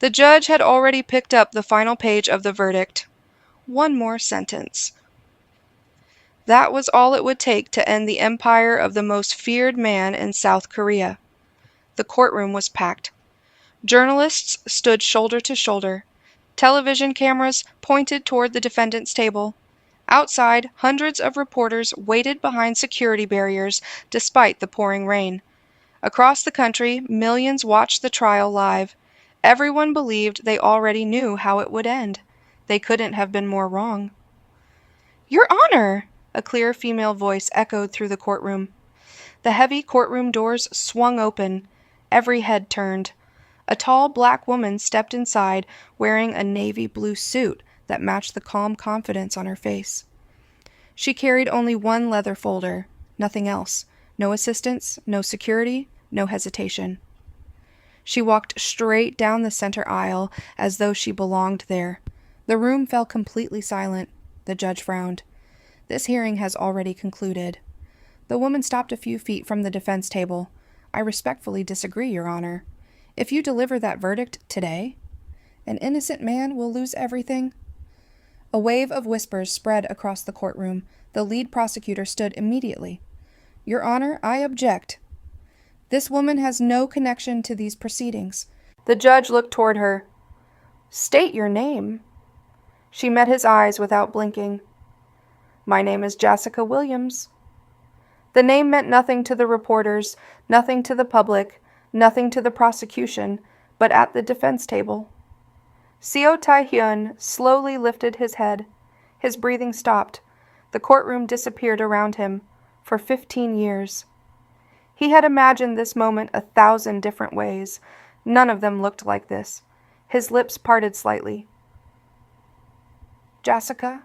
The judge had already picked up the final page of the verdict. One more sentence. That was all it would take to end the empire of the most feared man in South Korea. The courtroom was packed. Journalists stood shoulder to shoulder. Television cameras pointed toward the defendant's table. Outside, hundreds of reporters waited behind security barriers despite the pouring rain. Across the country, millions watched the trial live. Everyone believed they already knew how it would end. They couldn't have been more wrong. "Your Honor!" a clear female voice echoed through the courtroom. The heavy courtroom doors swung open. Every head turned. A tall black woman stepped inside, wearing a navy blue suit that matched the calm confidence on her face. She carried only one leather folder, nothing else. No assistance, no security, no hesitation. She walked straight down the center aisle as though she belonged there. The room fell completely silent. The judge frowned. "This hearing has already concluded." The woman stopped a few feet from the defense table. "I respectfully disagree, Your Honor. If you deliver that verdict today, an innocent man will lose everything." A wave of whispers spread across the courtroom. The lead prosecutor stood immediately. "Your Honor, I object. This woman has no connection to these proceedings." The judge looked toward her. "State your name." She met his eyes without blinking. "My name is Jassica Williams." The name meant nothing to the reporters, nothing to the public, nothing to the prosecution, but at the defense table. Seo Tae-hyun slowly lifted his head. His breathing stopped. The courtroom disappeared around him for 15 years. He had imagined this moment 1,000 different ways. None of them looked like this. His lips parted slightly. "Jassica?"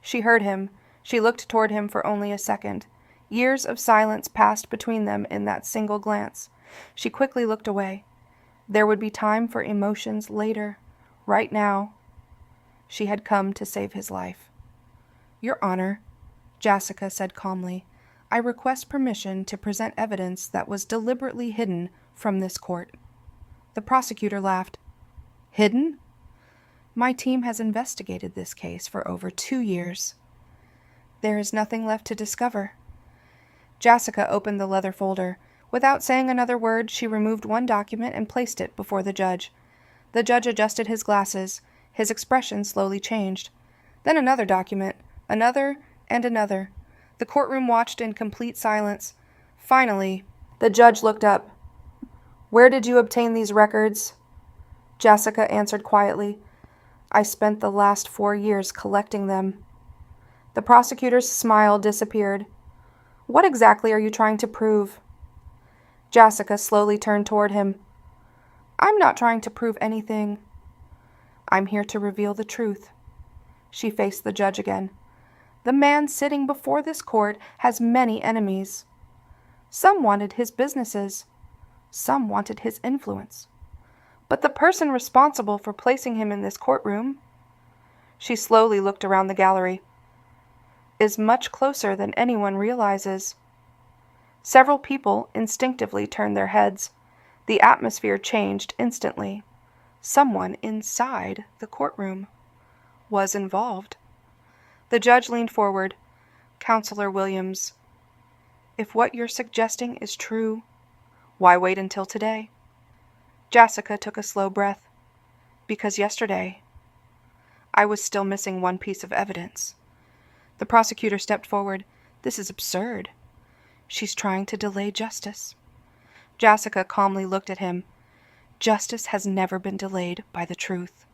She heard him. She looked toward him for only a second. Years of silence passed between them in that single glance. She quickly looked away. There would be time for emotions later. Right now, she had come to save his life. "Your Honor," Jassica said calmly, "I request permission to present evidence that was deliberately hidden from this court." The prosecutor laughed. "Hidden?" "My team has investigated this case for over 2 years. There is nothing left to discover." Jassica opened the leather folder. Without saying another word, she removed one document and placed it before the judge. The judge adjusted his glasses. His expression slowly changed. Then another document, another, and another. The courtroom watched in complete silence. Finally, the judge looked up. "Where did you obtain these records?" Jassica answered quietly. "I spent the last 4 years collecting them." The prosecutor's smile disappeared. "What exactly are you trying to prove?" Jassica slowly turned toward him. "I'm not trying to prove anything. I'm here to reveal the truth." She faced the judge again. "The man sitting before this court has many enemies. Some wanted his businesses. Some wanted his influence. But the person responsible for placing him in this courtroom," she slowly looked around the gallery, "is much closer than anyone realizes." Several people instinctively turned their heads. The atmosphere changed instantly. Someone inside the courtroom was involved. The judge leaned forward. "Counselor Williams, if what you're suggesting is true, why wait until today?" Jassica took a slow breath. "Because yesterday, I was still missing one piece of evidence." The prosecutor stepped forward. "This is absurd. She's trying to delay justice." Jassica calmly looked at him. "Justice has never been delayed by the truth."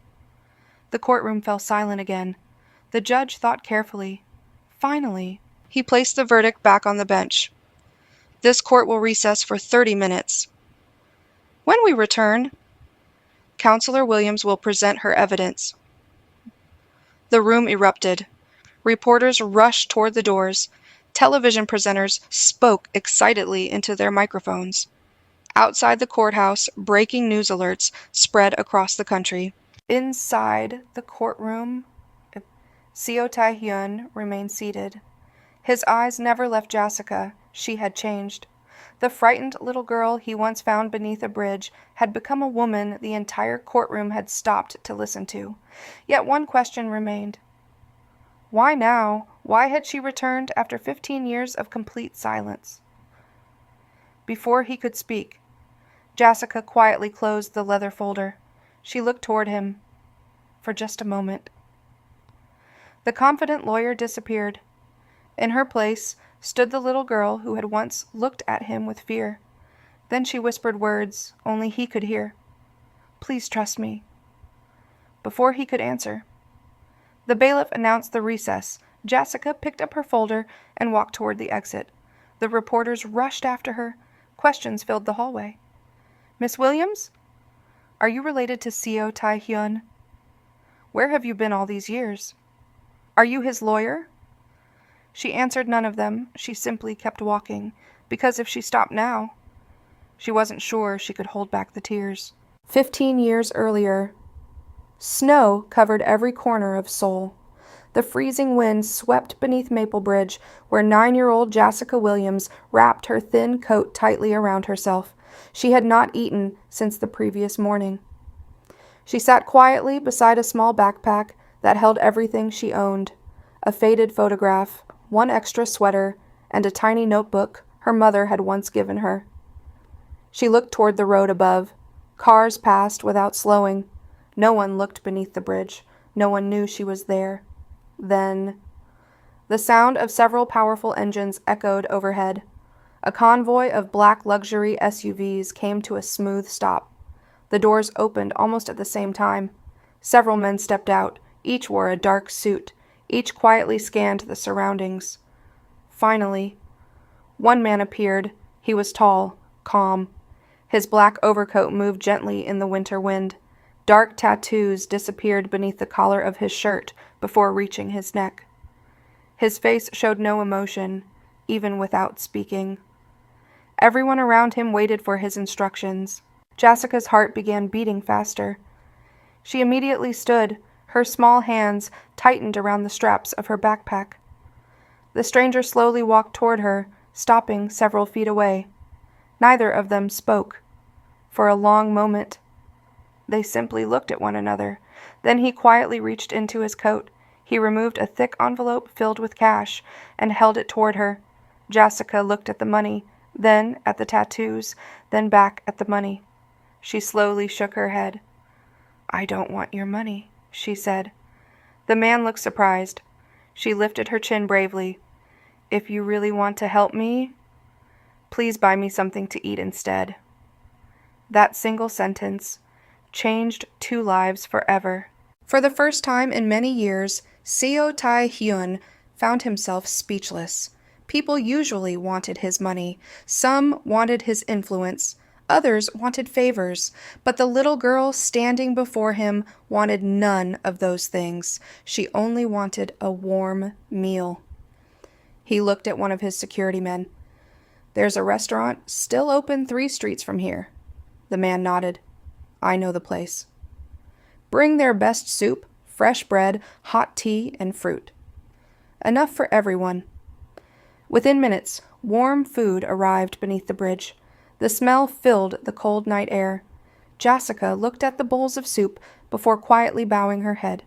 The courtroom fell silent again. The judge thought carefully. Finally, he placed the verdict back on the bench. "This court will recess for 30 minutes. When we return, Counselor Williams will present her evidence." The room erupted. Reporters rushed toward the doors. Television presenters spoke excitedly into their microphones. Outside the courthouse, breaking news alerts spread across the country. Inside the courtroom, Seo Tae-hyun remained seated. His eyes never left Jassica. She had changed. The frightened little girl he once found beneath a bridge had become a woman the entire courtroom had stopped to listen to. Yet one question remained. Why now? Why had she returned after 15 years of complete silence? Before he could speak, Jassica quietly closed the leather folder. She looked toward him for just a moment. The confident lawyer disappeared. In her place stood the little girl who had once looked at him with fear. Then she whispered words only he could hear. Please trust me. Before he could answer, the bailiff announced the recess. Jassica picked up her folder and walked toward the exit. The reporters rushed after her. Questions filled the hallway. Miss Williams? Are you related to Seo Tae-hyun? Where have you been all these years? Are you his lawyer? She answered none of them. She simply kept walking, because if she stopped now, she wasn't sure she could hold back the tears. 15 years earlier, snow covered every corner of Seoul. The freezing wind swept beneath Maple Bridge, where 9-year-old Jassica Williams wrapped her thin coat tightly around herself. She had not eaten since the previous morning. She sat quietly beside a small backpack that held everything she owned: a faded photograph, one extra sweater, and a tiny notebook her mother had once given her. She looked toward the road above. Cars passed without slowing. No one looked beneath the bridge. No one knew she was there. Then, the sound of several powerful engines echoed overhead. A convoy of black luxury SUVs came to a smooth stop. The doors opened almost at the same time. Several men stepped out. Each wore a dark suit. Each quietly scanned the surroundings. Finally, one man appeared. He was tall, calm. His black overcoat moved gently in the winter wind. Dark tattoos disappeared beneath the collar of his shirt before reaching his neck. His face showed no emotion, even without speaking. Everyone around him waited for his instructions. Jassica's heart began beating faster. She immediately stood, her small hands tightened around the straps of her backpack. The stranger slowly walked toward her, stopping several feet away. Neither of them spoke. For a long moment, they simply looked at one another. Then he quietly reached into his coat. He removed a thick envelope filled with cash and held it toward her. Jassica looked at the money, then at the tattoos, then back at the money. She slowly shook her head. I don't want your money, she said. The man looked surprised. She lifted her chin bravely. If you really want to help me, please buy me something to eat instead. That single sentence changed 2 lives forever. For the first time in many years, Seo Tae-hyun found himself speechless. People usually wanted his money. Some wanted his influence. Others wanted favors. But the little girl standing before him wanted none of those things. She only wanted a warm meal. He looked at one of his security men. There's a restaurant still open 3 streets from here. The man nodded. I know the place. Bring their best soup, fresh bread, hot tea, and fruit. Enough for everyone. Within minutes, warm food arrived beneath the bridge. The smell filled the cold night air. Jassica looked at the bowls of soup before quietly bowing her head.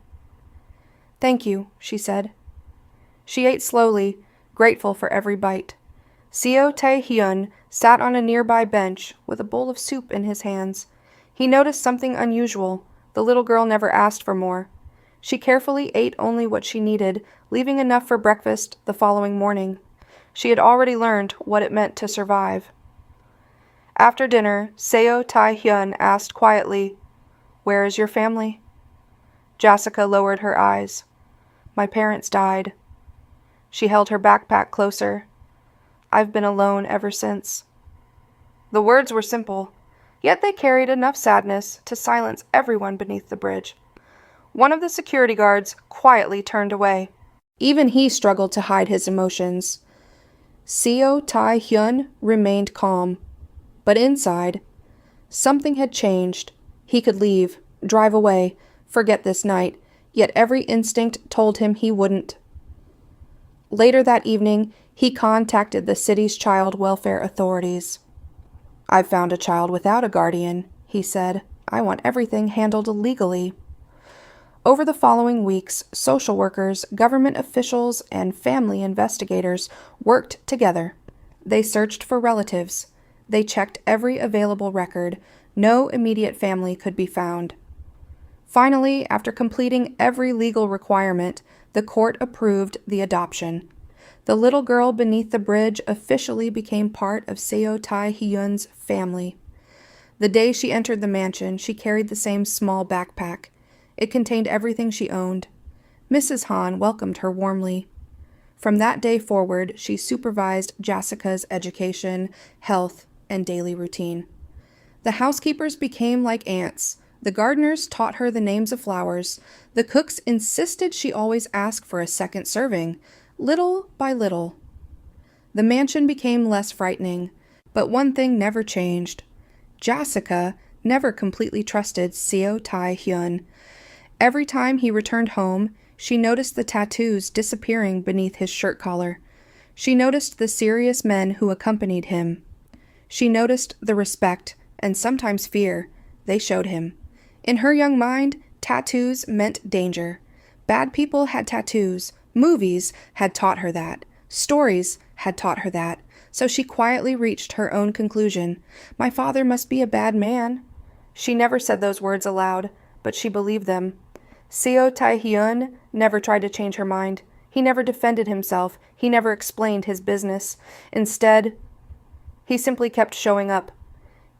Thank you, she said. She ate slowly, grateful for every bite. Seo Tae-hyun sat on a nearby bench with a bowl of soup in his hands. He noticed something unusual. The little girl never asked for more. She carefully ate only what she needed, leaving enough for breakfast the following morning. She had already learned what it meant to survive. After dinner, Seo Tae-hyun asked quietly, Where is your family? Jassica lowered her eyes. My parents died. She held her backpack closer. I've been alone ever since. The words were simple, yet they carried enough sadness to silence everyone beneath the bridge. One of the security guards quietly turned away. Even he struggled to hide his emotions. Seo Tae-hyun remained calm. But inside, something had changed. He could leave, drive away, forget this night, yet every instinct told him he wouldn't. Later that evening, He contacted the city's child welfare authorities. "I've found a child without a guardian," he said. "I want everything handled legally." Over the following weeks, social workers, government officials, and family investigators worked together. They searched for relatives. They checked every available record. No immediate family could be found. Finally, after completing every legal requirement, the court approved the adoption. The little girl beneath the bridge officially became part of Seo Tae-hyun's family. The day she entered the mansion, she carried the same small backpack. It contained everything she owned. Mrs. Han welcomed her warmly. From that day forward, she supervised Jassica's education, health, and daily routine. The housekeepers became like aunts. The gardeners taught her the names of flowers. The cooks insisted she always ask for a second serving, little by little. The mansion became less frightening, but one thing never changed. Jassica never completely trusted Seo Tae-hyun. Every time he returned home, she noticed the tattoos disappearing beneath his shirt collar. She noticed the serious men who accompanied him. She noticed the respect, and sometimes fear, they showed him. In her young mind, tattoos meant danger. Bad people had tattoos. Movies had taught her that. Stories had taught her that. So she quietly reached her own conclusion. My father must be a bad man. She never said those words aloud, but she believed them. Seo Tae-hyun never tried to change her mind. He never defended himself. He never explained his business. Instead, he simply kept showing up.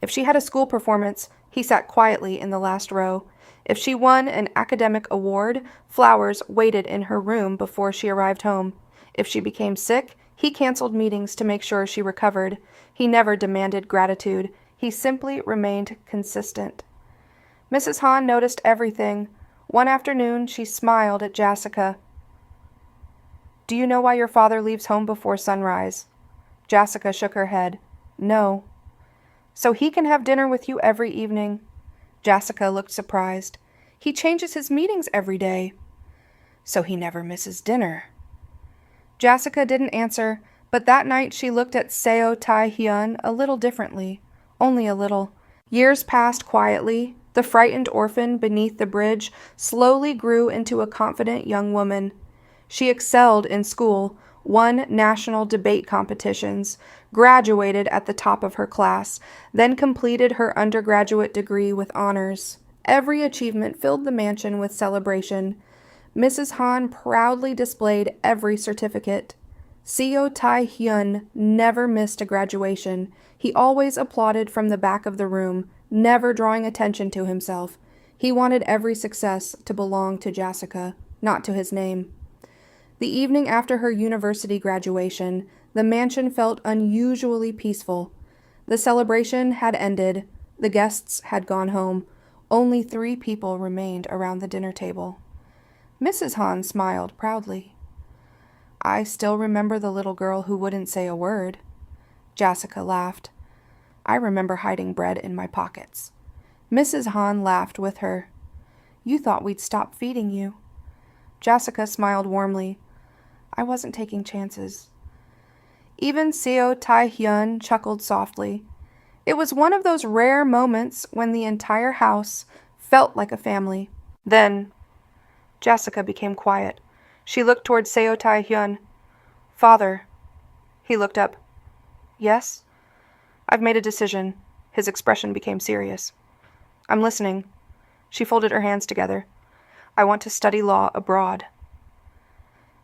If she had a school performance, he sat quietly in the last row. If she won an academic award, flowers waited in her room before she arrived home. If she became sick, he canceled meetings to make sure she recovered. He never demanded gratitude. He simply remained consistent. Mrs. Han noticed everything. One afternoon, she smiled at Jassica. "Do you know why your father leaves home before sunrise?" Jassica shook her head. "No." "So he can have dinner with you every evening." Jassica looked surprised. "He changes his meetings every day." "So he never misses dinner." Jassica didn't answer, but that night she looked at Seo Tae-hyun a little differently. Only a little. Years passed quietly. The frightened orphan beneath the bridge slowly grew into a confident young woman. She excelled in school, won national debate competitions, graduated at the top of her class, then completed her undergraduate degree with honors. Every achievement filled the mansion with celebration. Mrs. Han proudly displayed every certificate. Seo Tae-hyun never missed a graduation. He always applauded from the back of the room, never drawing attention to himself. He wanted every success to belong to Jassica, not to his name. The evening after her university graduation, the mansion felt unusually peaceful. The celebration had ended. The guests had gone home. Only 3 people remained around the dinner table. Mrs. Han smiled proudly. "I still remember the little girl who wouldn't say a word." Jassica laughed. "I remember hiding bread in my pockets." Mrs. Han laughed with her. "You thought we'd stop feeding you." Jassica smiled warmly. "I wasn't taking chances." Even Seo Tae-hyun chuckled softly. It was one of those rare moments when the entire house felt like a family. Then Jassica became quiet. She looked toward Seo Tae-hyun. "Father." He looked up. "Yes?" "I've made a decision." His expression became serious. "I'm listening." She folded her hands together. "I want to study law abroad."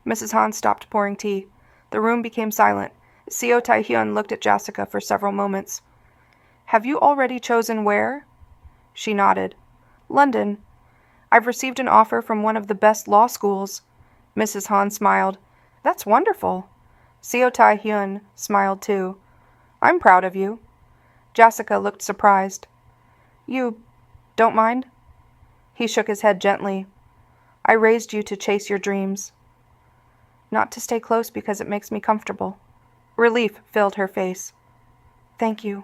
Mrs. Han stopped pouring tea. The room became silent. Seo Tae-hyun looked at Jassica for several moments. "Have you already chosen where?" She nodded. "London. I've received an offer from one of the best law schools." Mrs. Han smiled. "That's wonderful." Seo Tae-hyun smiled too. "I'm proud of you." Jassica looked surprised. "You don't mind?" He shook his head gently. "I raised you to chase your dreams." "Not to stay close because it makes me comfortable." Relief filled her face. "Thank you."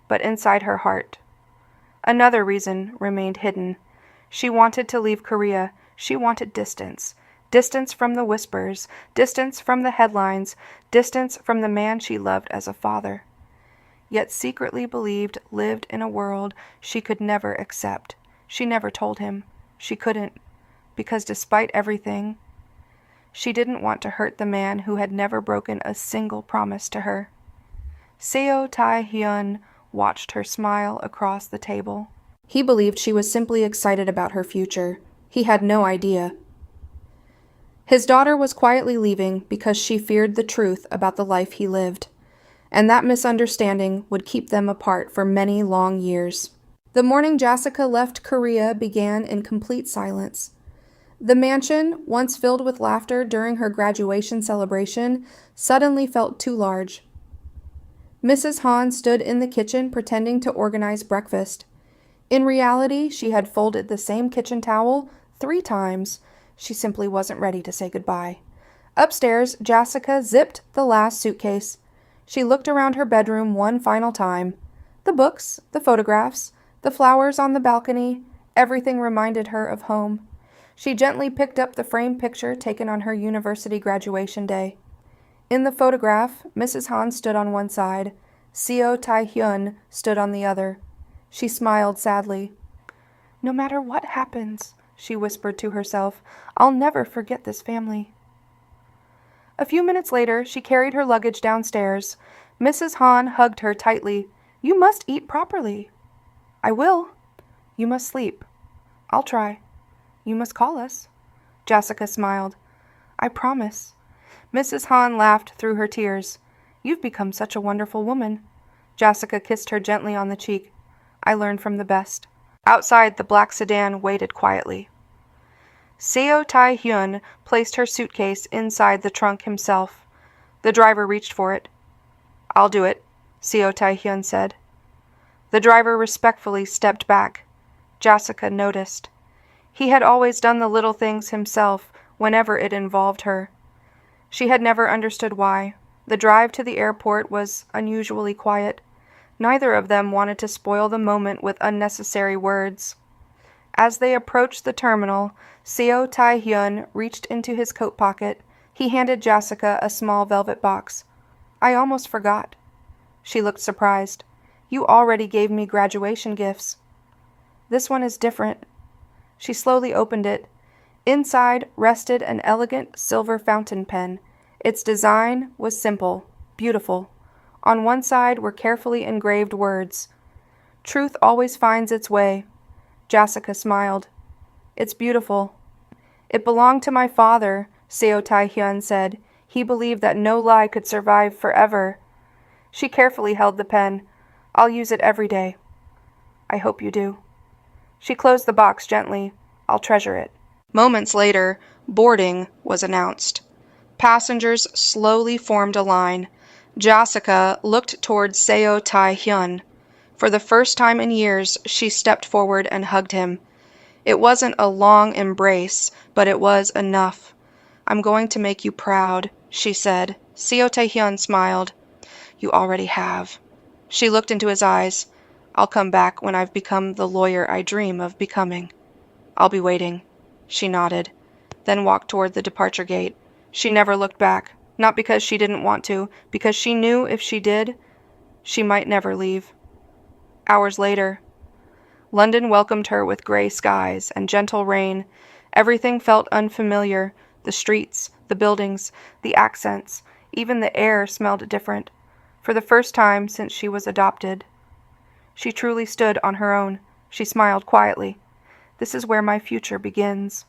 But inside her heart, another reason remained hidden. She wanted to leave Korea. She wanted distance. Distance from the whispers, distance from the headlines, distance from the man she loved as a father, yet secretly believed lived in a world she could never accept. She never told him. She couldn't, because despite everything, she didn't want to hurt the man who had never broken a single promise to her. Seo Tae-hyun watched her smile across the table. He believed she was simply excited about her future. He had no idea. His daughter was quietly leaving because she feared the truth about the life he lived, and that misunderstanding would keep them apart for many long years. The morning Jassica left Korea began in complete silence. The mansion, once filled with laughter during her graduation celebration, suddenly felt too large. Mrs. Han stood in the kitchen pretending to organize breakfast. In reality, she had folded the same kitchen towel 3 times. She simply wasn't ready to say goodbye. Upstairs, Jassica zipped the last suitcase. She looked around her bedroom one final time. The books, the photographs, the flowers on the balcony, everything reminded her of home. She gently picked up the framed picture taken on her university graduation day. In the photograph, Mrs. Han stood on one side. Seo Tae-hyun stood on the other. She smiled sadly. "No matter what happens," she whispered to herself, "I'll never forget this family." A few minutes later, she carried her luggage downstairs. Mrs. Han hugged her tightly. "You must eat properly." "I will." "You must sleep." "I'll try." "You must call us." Jassica smiled. "I promise." Mrs. Han laughed through her tears. "You've become such a wonderful woman." Jassica kissed her gently on the cheek. "I learned from the best." Outside, the black sedan waited quietly. Seo Tae-hyun placed her suitcase inside the trunk himself. The driver reached for it. "I'll do it," Seo Tae-hyun said. The driver respectfully stepped back. Jassica noticed. He had always done the little things himself whenever it involved her. She had never understood why. The drive to the airport was unusually quiet. Neither of them wanted to spoil the moment with unnecessary words. As they approached the terminal, Seo Tae-hyun reached into his coat pocket. He handed Jassica a small velvet box. "I almost forgot." She looked surprised. "You already gave me graduation gifts." "This one is different." She slowly opened it. Inside rested an elegant silver fountain pen. Its design was simple, beautiful. On one side were carefully engraved words. "Truth always finds its way." Jassica smiled. "It's beautiful." "It belonged to my father," Seo Tae-hyun said. "He believed that no lie could survive forever." She carefully held the pen. "I'll use it every day." "I hope you do." She closed the box gently. "I'll treasure it." Moments later, boarding was announced. Passengers slowly formed a line. Jassica looked toward Seo Tae-hyun. For the first time in years, she stepped forward and hugged him. It wasn't a long embrace, but it was enough. "I'm going to make you proud," she said. Seo Tae-hyun smiled. "You already have." She looked into his eyes. "I'll come back when I've become the lawyer I dream of becoming." "I'll be waiting." She nodded, then walked toward the departure gate. She never looked back, not because she didn't want to, because she knew if she did, she might never leave. Hours later, London welcomed her with gray skies and gentle rain. Everything felt unfamiliar. The streets, the buildings, the accents, even the air smelled different. For the first time since she was adopted. She truly stood on her own. She smiled quietly. "This is where my future begins."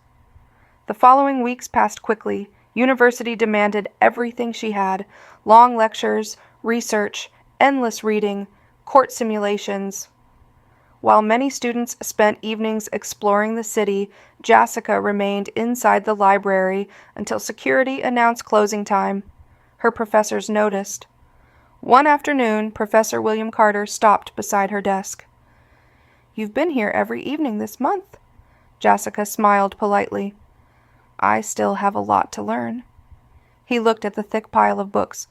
The following weeks passed quickly. University demanded everything she had. Long lectures, research, endless reading, court simulations. While many students spent evenings exploring the city, Jassica remained inside the library until security announced closing time. Her professors noticed. One afternoon, Professor William Carter stopped beside her desk. "You've been here every evening this month." Jassica smiled politely. "I still have a lot to learn." He looked at the thick pile of books.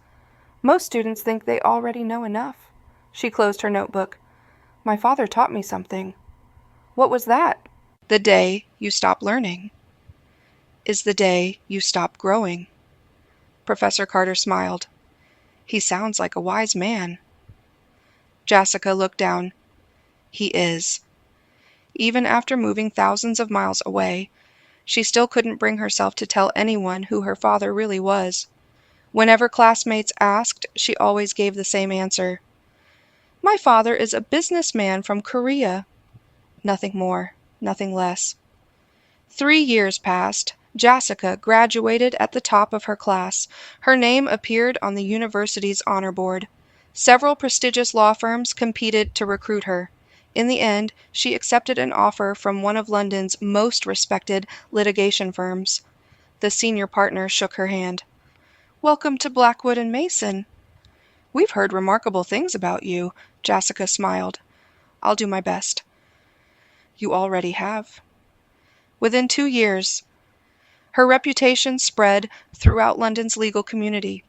"Most students think they already know enough." She closed her notebook. "My father taught me something." "What was that?" "The day you stop learning." is the day you stop growing." Professor Carter smiled. "He sounds like a wise man." Jassica looked down. "He is." Even after moving thousands of miles away, she still couldn't bring herself to tell anyone who her father really was. Whenever classmates asked, she always gave the same answer. "My father is a businessman from Korea." Nothing more, nothing less. 3 years passed. Jassica graduated at the top of her class. Her name appeared on the university's honor board. Several prestigious law firms competed to recruit her. In the end, she accepted an offer from one of London's most respected litigation firms. The senior partner shook her hand. "Welcome to Blackwood and Mason." "We've heard remarkable things about you," Jassica smiled. "I'll do my best." "You already have." Within 2 years, her reputation spread throughout London's legal community.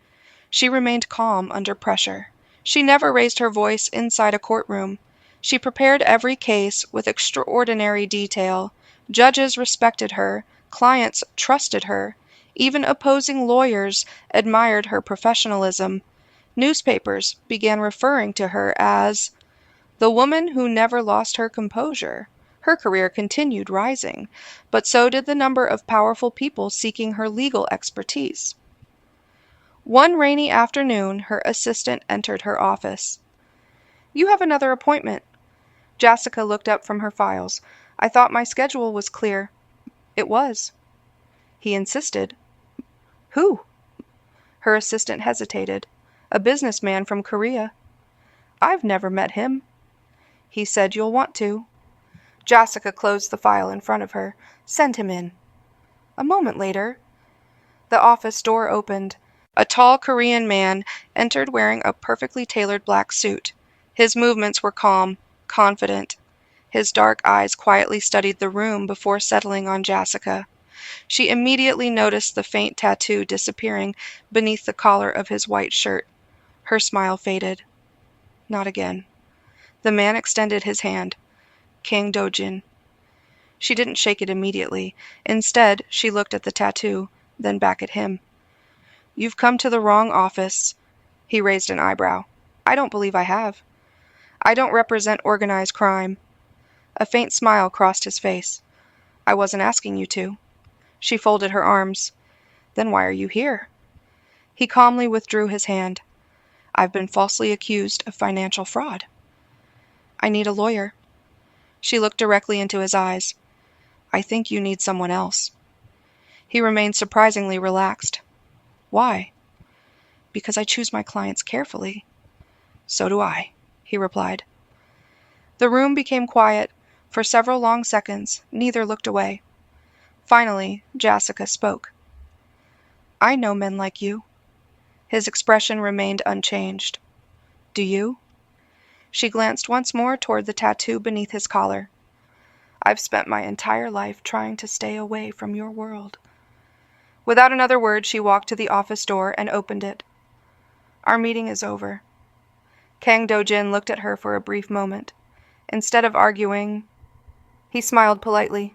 She remained calm under pressure. She never raised her voice inside a courtroom. She prepared every case with extraordinary detail. Judges respected her. Clients trusted her. Even opposing lawyers admired her professionalism. Newspapers began referring to her as the woman who never lost her composure. Her career continued rising, but so did the number of powerful people seeking her legal expertise. One rainy afternoon, her assistant entered her office. "You have another appointment." Jassica looked up from her files. "I thought my schedule was clear." It was. He insisted. "Who?" Her assistant hesitated. "A businessman from Korea." "I've never met him." "He said you'll want to." Jassica closed the file in front of her. "Send him in." A moment later, the office door opened. A tall Korean man entered wearing a perfectly tailored black suit. His movements were calm, confident. His dark eyes quietly studied the room before settling on Jassica. She immediately noticed the faint tattoo disappearing beneath the collar of his white shirt. Her smile faded. Not again. The man extended his hand. Kang Do-jin. She didn't shake it immediately. Instead, she looked at the tattoo, then back at him. "You've come to the wrong office." He raised an eyebrow. "I don't believe I have." "I don't represent organized crime." A faint smile crossed his face. "I wasn't asking you to." She folded her arms. "Then why are you here?" He calmly withdrew his hand. "I've been falsely accused of financial fraud." "I need a lawyer." She looked directly into his eyes. "I think you need someone else." He remained surprisingly relaxed. "Why?" "Because I choose my clients carefully." "So do I," he replied. The room became quiet. For several long seconds, neither looked away. Finally, Jassica spoke. "I know men like you." His expression remained unchanged. "Do you?" She glanced once more toward the tattoo beneath his collar. "I've spent my entire life trying to stay away from your world." Without another word, she walked to the office door and opened it. "Our meeting is over." Kang Do-jin looked at her for a brief moment. Instead of arguing, he smiled politely.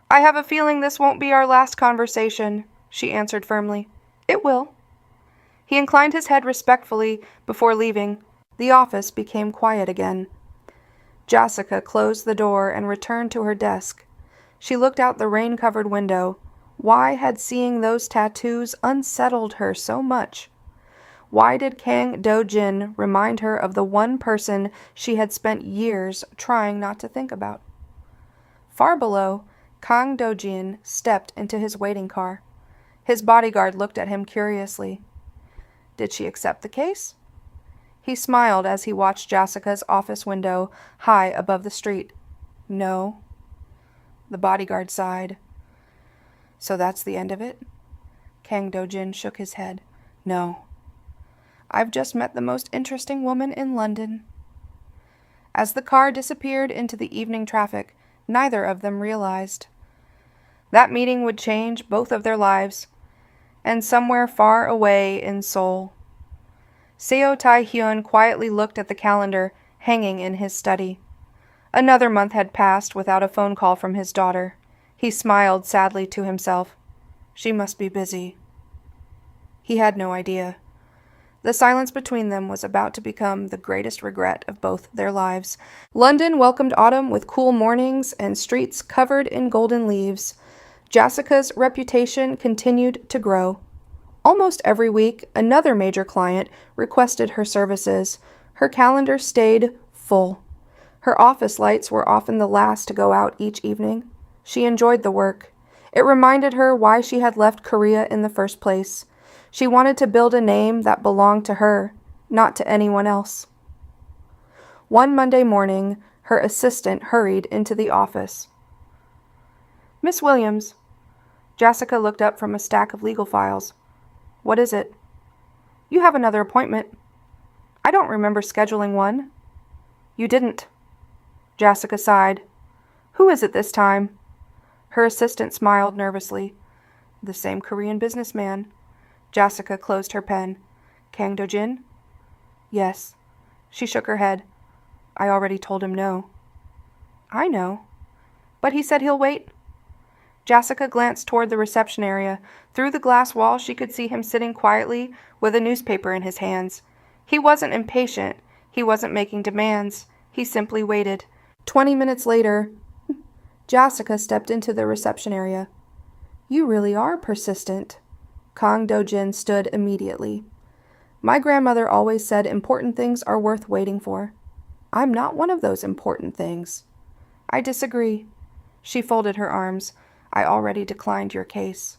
"I have a feeling this won't be our last conversation," she answered firmly. "It will." He inclined his head respectfully before leaving. The office became quiet again. Jassica closed the door and returned to her desk. She looked out the rain-covered window. Why had seeing those tattoos unsettled her so much? Why did Kang Do-jin remind her of the one person she had spent years trying not to think about? Far below, Kang Do-jin stepped into his waiting car. His bodyguard looked at him curiously. Did she accept the case? He smiled as he watched Jassica's office window high above the street. No. The bodyguard sighed. So that's the end of it? Kang Do-jin shook his head. No. I've just met the most interesting woman in London. As the car disappeared into the evening traffic, neither of them realized. That meeting would change both of their lives, and somewhere far away in Seoul. Seo Tae-hyun quietly looked at the calendar hanging in his study. Another month had passed without a phone call from his daughter. He smiled sadly to himself. She must be busy. He had no idea. The silence between them was about to become the greatest regret of both their lives. London welcomed autumn with cool mornings and streets covered in golden leaves. Jassica's reputation continued to grow. Almost every week, another major client requested her services. Her calendar stayed full. Her office lights were often the last to go out each evening. She enjoyed the work. It reminded her why she had left Korea in the first place. She wanted to build a name that belonged to her, not to anyone else. One Monday morning, her assistant hurried into the office. "Miss Williams." Jassica looked up from a stack of legal files. "What is it?" "You have another appointment." "I don't remember scheduling one." "You didn't." Jassica sighed. "Who is it this time?" Her assistant smiled nervously. "The same Korean businessman." Jassica closed her pen. "Kang Do-jin?" "Yes." She shook her head. "I already told him no." "I know. But he said he'll wait." Jassica glanced toward the reception area. Through the glass wall she could see him sitting quietly with a newspaper in his hands. He wasn't impatient. He wasn't making demands. He simply waited. 20 minutes later, Jassica stepped into the reception area. "You really are persistent." Kang Do-jin stood immediately. "My grandmother always said important things are worth waiting for. I'm not one of those important things." "I disagree." She folded her arms. "I already declined your case."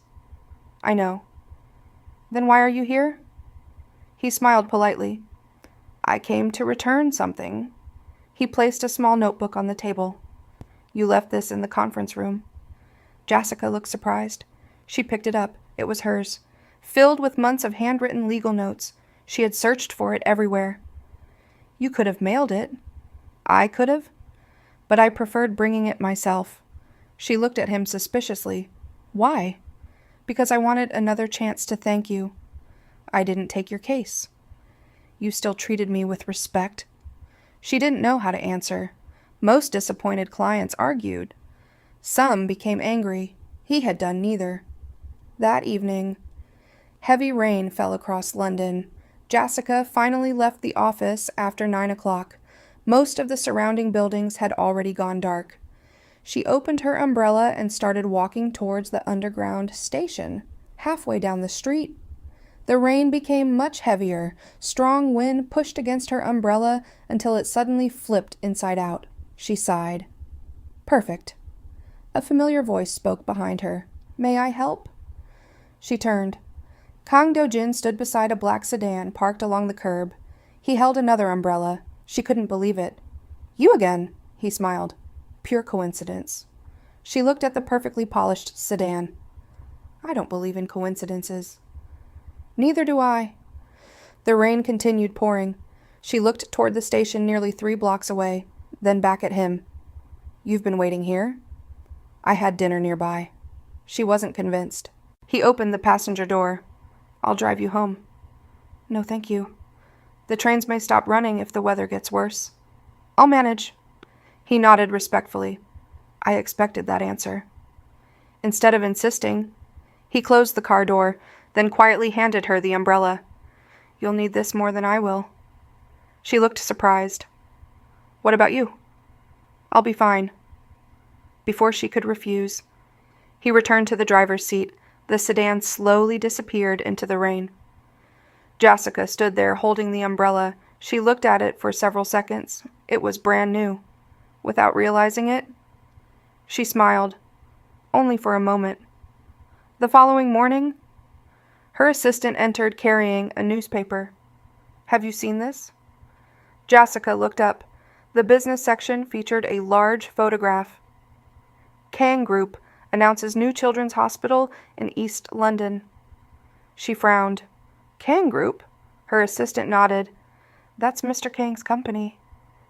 "I know." "Then why are you here?" He smiled politely. "I came to return something." He placed a small notebook on the table. "You left this in the conference room." Jassica looked surprised. She picked it up. It was hers, filled with months of handwritten legal notes. She had searched for it everywhere. "You could have mailed it." "I could have? But I preferred bringing it myself." She looked at him suspiciously. "Why?" "Because I wanted another chance to thank you." "I didn't take your case." "You still treated me with respect." She didn't know how to answer. Most disappointed clients argued. Some became angry. He had done neither. That evening, heavy rain fell across London. Jassica finally left the office after 9 o'clock. Most of the surrounding buildings had already gone dark. She opened her umbrella and started walking towards the underground station, halfway down the street. The rain became much heavier. Strong wind pushed against her umbrella until it suddenly flipped inside out. She sighed. "Perfect." A familiar voice spoke behind her. "May I help?" She turned. Kang Do-jin stood beside a black sedan parked along the curb. He held another umbrella. She couldn't believe it. "You again," he smiled. "Pure coincidence." She looked at the perfectly polished sedan. "I don't believe in coincidences." "Neither do I." The rain continued pouring. She looked toward the station nearly 3 blocks away, then back at him. "You've been waiting here?" "I had dinner nearby." She wasn't convinced. He opened the passenger door. "I'll drive you home." "No, thank you. The trains may stop running if the weather gets worse." "I'll manage." He nodded respectfully. I expected that answer. Instead of insisting, he closed the car door, then quietly handed her the umbrella. "You'll need this more than I will." She looked surprised. "What about you?" "I'll be fine." Before she could refuse, he returned to the driver's seat. The sedan slowly disappeared into the rain. Jassica stood there holding the umbrella. She looked at it for several seconds. It was brand new. Without realizing it, she smiled. Only for a moment. The following morning, her assistant entered carrying a newspaper. "Have you seen this?" Jassica looked up. The business section featured a large photograph. "Kang Group announces new children's hospital in East London." She frowned. "Kang Group?" Her assistant nodded. "That's Mr. Kang's company."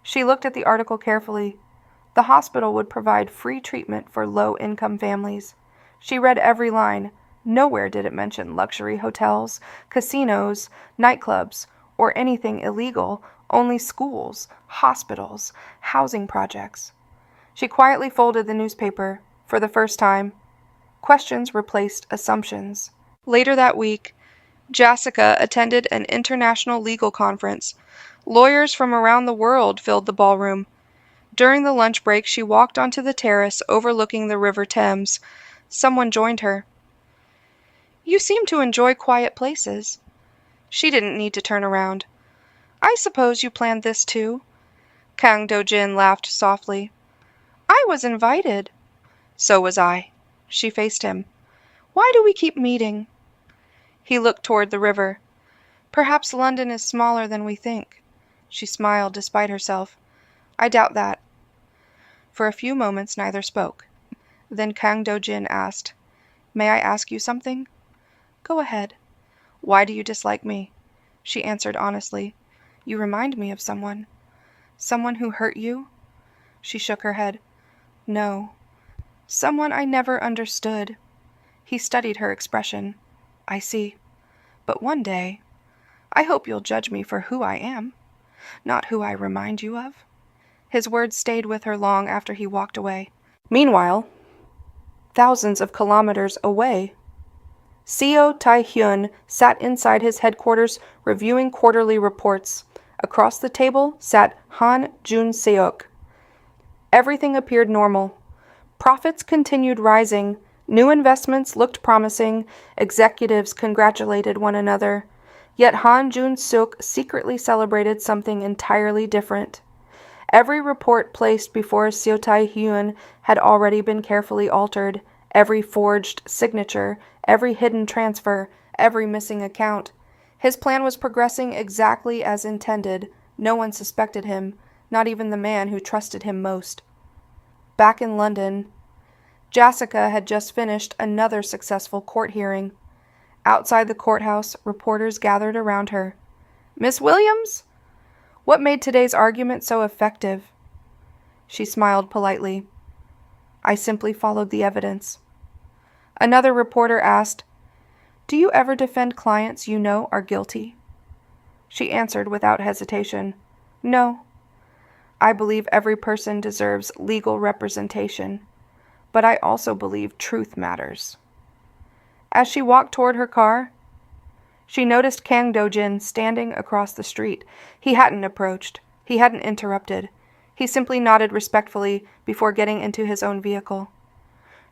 She looked at the article carefully. The hospital would provide free treatment for low-income families. She read every line. Nowhere did it mention luxury hotels, casinos, nightclubs, or anything illegal, only schools, hospitals, housing projects. She quietly folded the newspaper. For the first time, Questions replaced assumptions. Later that week, Jassica attended an international legal conference. Lawyers from around the world filled the ballroom. During the lunch break, she walked onto the terrace overlooking the River Thames. Someone joined her. "You seem to enjoy quiet places." She didn't need to turn around. "I suppose you planned this too?" Kang Do-jin laughed softly. "I was invited." "So was I." She faced him. "Why do we keep meeting?" He looked toward the river. "Perhaps London is smaller than we think." She smiled despite herself. "I doubt that." For a few moments neither spoke. Then Kang Do-jin asked, "May I ask you something?" "Go ahead." "Why do you dislike me?" She answered honestly. "You remind me of someone." "Someone who hurt you?" She shook her head. "No. Someone I never understood." He studied her expression. "I see. But one day, I hope you'll judge me for who I am, not who I remind you of." His words stayed with her long after he walked away. Meanwhile, thousands of kilometers away, Seo Tae-hyun sat inside his headquarters reviewing quarterly reports. Across the table sat Han Jun-seok. Everything appeared normal. Profits continued rising. New investments looked promising. Executives congratulated one another. Yet Han Jun-seok secretly celebrated something entirely different. Every report placed before Seo Tae-hyun had already been carefully altered. Every forged signature, every hidden transfer, every missing account. His plan was progressing exactly as intended. No one suspected him, not even the man who trusted him most. Back in London, Jassica had just finished another successful court hearing. Outside the courthouse, reporters gathered around her. "Miss Williams? What made today's argument so effective?" She smiled politely. "I simply followed the evidence." Another reporter asked, "Do you ever defend clients you know are guilty?" She answered without hesitation, "No. I believe every person deserves legal representation, but I also believe truth matters." As she walked toward her car, she noticed Kang Do-jin standing across the street. He hadn't approached. He hadn't interrupted. He simply nodded respectfully before getting into his own vehicle.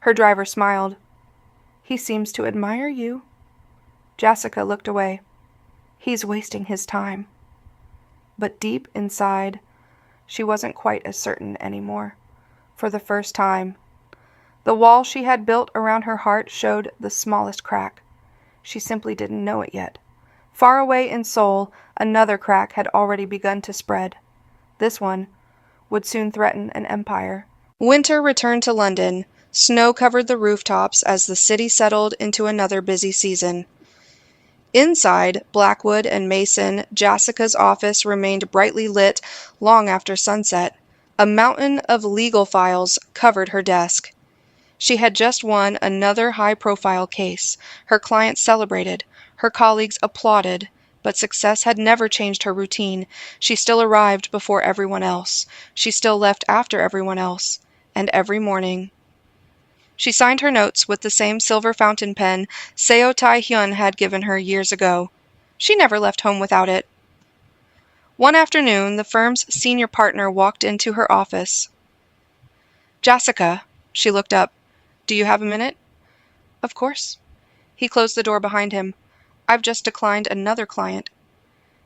Her driver smiled. "He seems to admire you." Jassica looked away. "He's wasting his time." But deep inside, she wasn't quite as certain anymore. For the first time, the wall she had built around her heart showed the smallest crack. She simply didn't know it yet. Far away in Seoul, another crack had already begun to spread. This one would soon threaten an empire. Winter returned to London. Snow covered the rooftops as the city settled into another busy season. Inside Blackwood and Mason, Jassica's office remained brightly lit long after sunset. A mountain of legal files covered her desk. She had just won another high-profile case. Her clients celebrated. Her colleagues applauded. But success had never changed her routine. She still arrived before everyone else. She still left after everyone else. And every morning, she signed her notes with the same silver fountain pen Seo Tae-hyun had given her years ago. She never left home without it. One afternoon, the firm's senior partner walked into her office. "Jassica," she looked up. "Do you have a minute?" "Of course." He closed the door behind him. "I've just declined another client."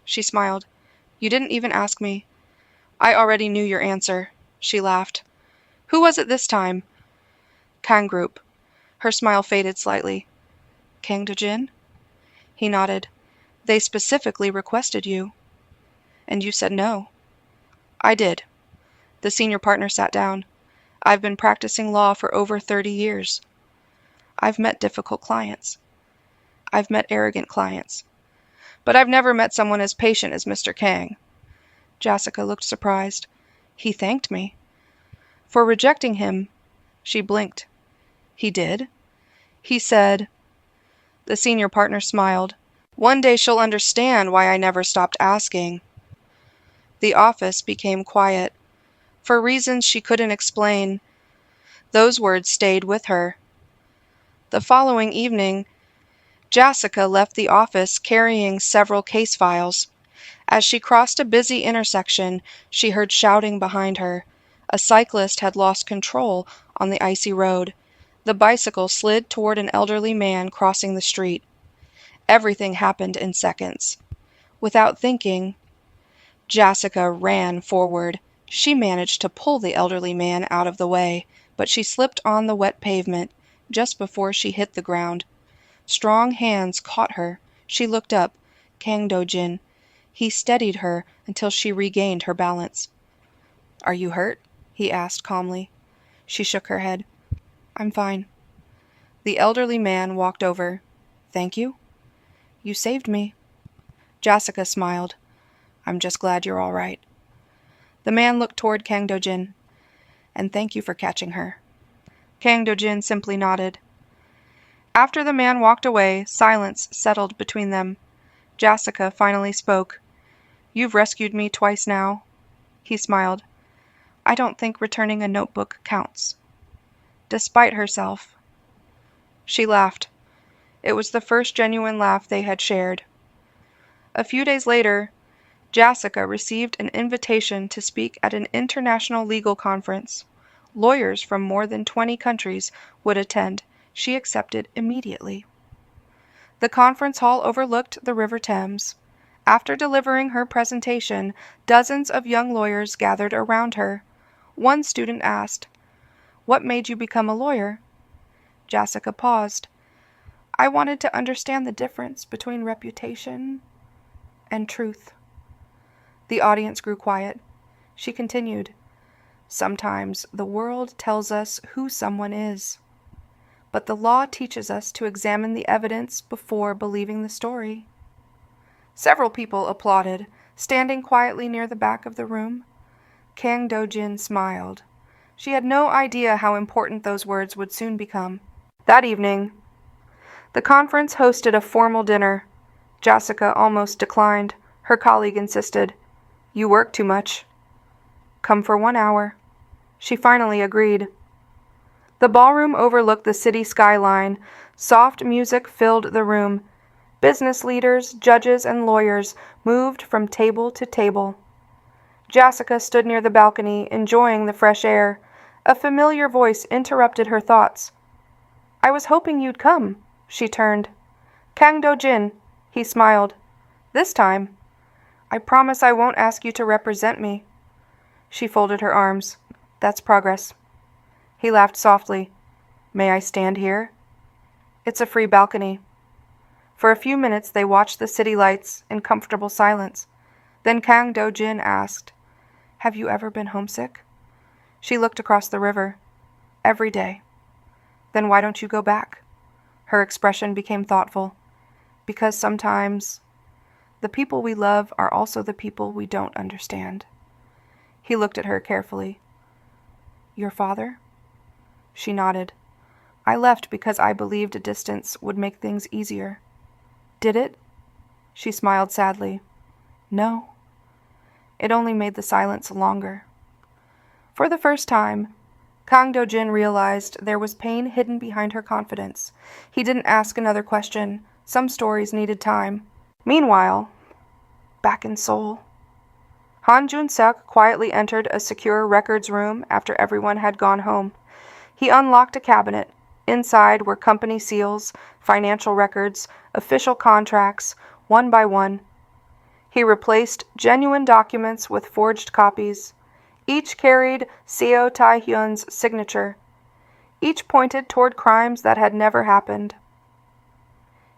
She smiled. "You didn't even ask me." "I already knew your answer." She laughed. "Who was it this time?" "Kang Group." Her smile faded slightly. "Kang Do-jin?" He nodded. "They specifically requested you." "And you said no." "I did." The senior partner sat down. "I've been practicing law for over 30 years. I've met difficult clients. I've met arrogant clients. But I've never met someone as patient as Mr. Kang." Jassica looked surprised. "He thanked me." "For rejecting him." She blinked. "He did?" "He said—" The senior partner smiled. "One day she'll understand why I never stopped asking." The office became quiet. For reasons she couldn't explain, those words stayed with her. The following evening, Jassica left the office carrying several case files. As she crossed a busy intersection, she heard shouting behind her. A cyclist had lost control on the icy road. The bicycle slid toward an elderly man crossing the street. Everything happened in seconds. Without thinking, Jassica ran forward. She managed to pull the elderly man out of the way, but she slipped on the wet pavement just before she hit the ground. Strong hands caught her. She looked up. Kang Do-jin. He steadied her until she regained her balance. "Are you hurt?" he asked calmly. She shook her head. "I'm fine." The elderly man walked over. "Thank you. You saved me." Jassica smiled. "I'm just glad you're all right." The man looked toward Kang Do-jin. "And thank you for catching her." Kang Do-jin simply nodded. After the man walked away, silence settled between them. Jassica finally spoke. "You've rescued me twice now." He smiled. "I don't think returning a notebook counts." Despite herself. She laughed. It was the first genuine laugh they had shared. A few days later, Jassica received an invitation to speak at an international legal conference. Lawyers from more than 20 countries would attend. She accepted immediately. The conference hall overlooked the River Thames. After delivering her presentation, dozens of young lawyers gathered around her. One student asked, "What made you become a lawyer?" Jassica paused. "I wanted to understand the difference between reputation and truth." The audience grew quiet. She continued, "Sometimes the world tells us who someone is, but the law teaches us to examine the evidence before believing the story." Several people applauded, standing quietly near the back of the room. Kang Do-jin smiled. She had no idea how important those words would soon become. That evening, the conference hosted a formal dinner. Jassica almost declined. Her colleague insisted. "You work too much. Come for 1 hour." She finally agreed. The ballroom overlooked the city skyline. Soft music filled the room. Business leaders, judges, and lawyers moved from table to table. Jassica stood near the balcony, enjoying the fresh air. A familiar voice interrupted her thoughts. "I was hoping you'd come." She turned. "Kang Do-jin." He smiled. "This time. I promise I won't ask you to represent me." She folded her arms. "That's progress." He laughed softly. "May I stand here?" "It's a free balcony." For a few minutes they watched the city lights in comfortable silence. Then Kang Do-jin asked, "Have you ever been homesick?" She looked across the river. "Every day." "Then why don't you go back?" Her expression became thoughtful. "Because sometimes the people we love are also the people we don't understand." He looked at her carefully. "Your father?" She nodded. "I left because I believed a distance would make things easier." "Did it?" She smiled sadly. "No. It only made the silence longer." For the first time, Kang Do-jin realized there was pain hidden behind her confidence. He didn't ask another question. Some stories needed time. Meanwhile, back in Seoul, Han Jun-seok quietly entered a secure records room after everyone had gone home. He unlocked a cabinet. Inside were company seals, financial records, official contracts, one by one. He replaced genuine documents with forged copies. Each carried Seo Tae-hyun's signature. Each pointed toward crimes that had never happened.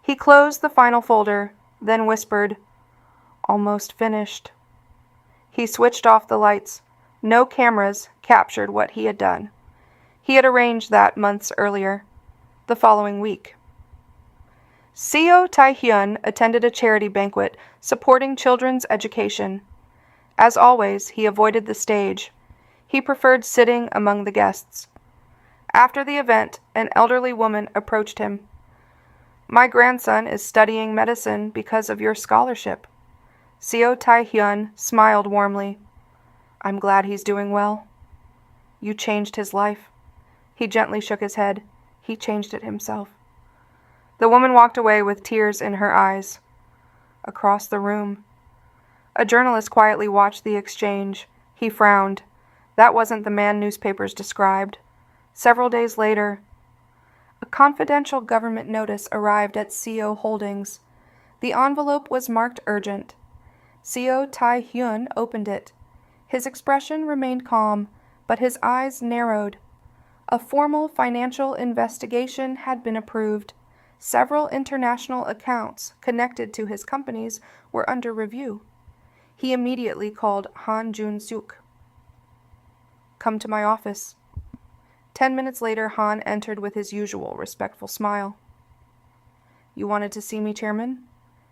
He closed the final folder, then whispered, "Almost finished." He switched off the lights. No cameras captured what he had done. He had arranged that months earlier, the following week. Seo Tae-hyun attended a charity banquet supporting children's education. As always, he avoided the stage. He preferred sitting among the guests. After the event, an elderly woman approached him. "My grandson is studying medicine because of your scholarship." Seo Tae-hyun smiled warmly. "I'm glad he's doing well." "You changed his life." He gently shook his head. "He changed it himself." The woman walked away with tears in her eyes. Across the room, a journalist quietly watched the exchange. He frowned. That wasn't the man newspapers described. Several days later, a confidential government notice arrived at CO Holdings. The envelope was marked urgent. CO Tae-hyun opened it. His expression remained calm, but his eyes narrowed. A formal financial investigation had been approved. Several international accounts connected to his companies were under review. He immediately called Han Jun-suk. "Come to my office." 10 minutes later, Han entered with his usual respectful smile. "You wanted to see me, Chairman?"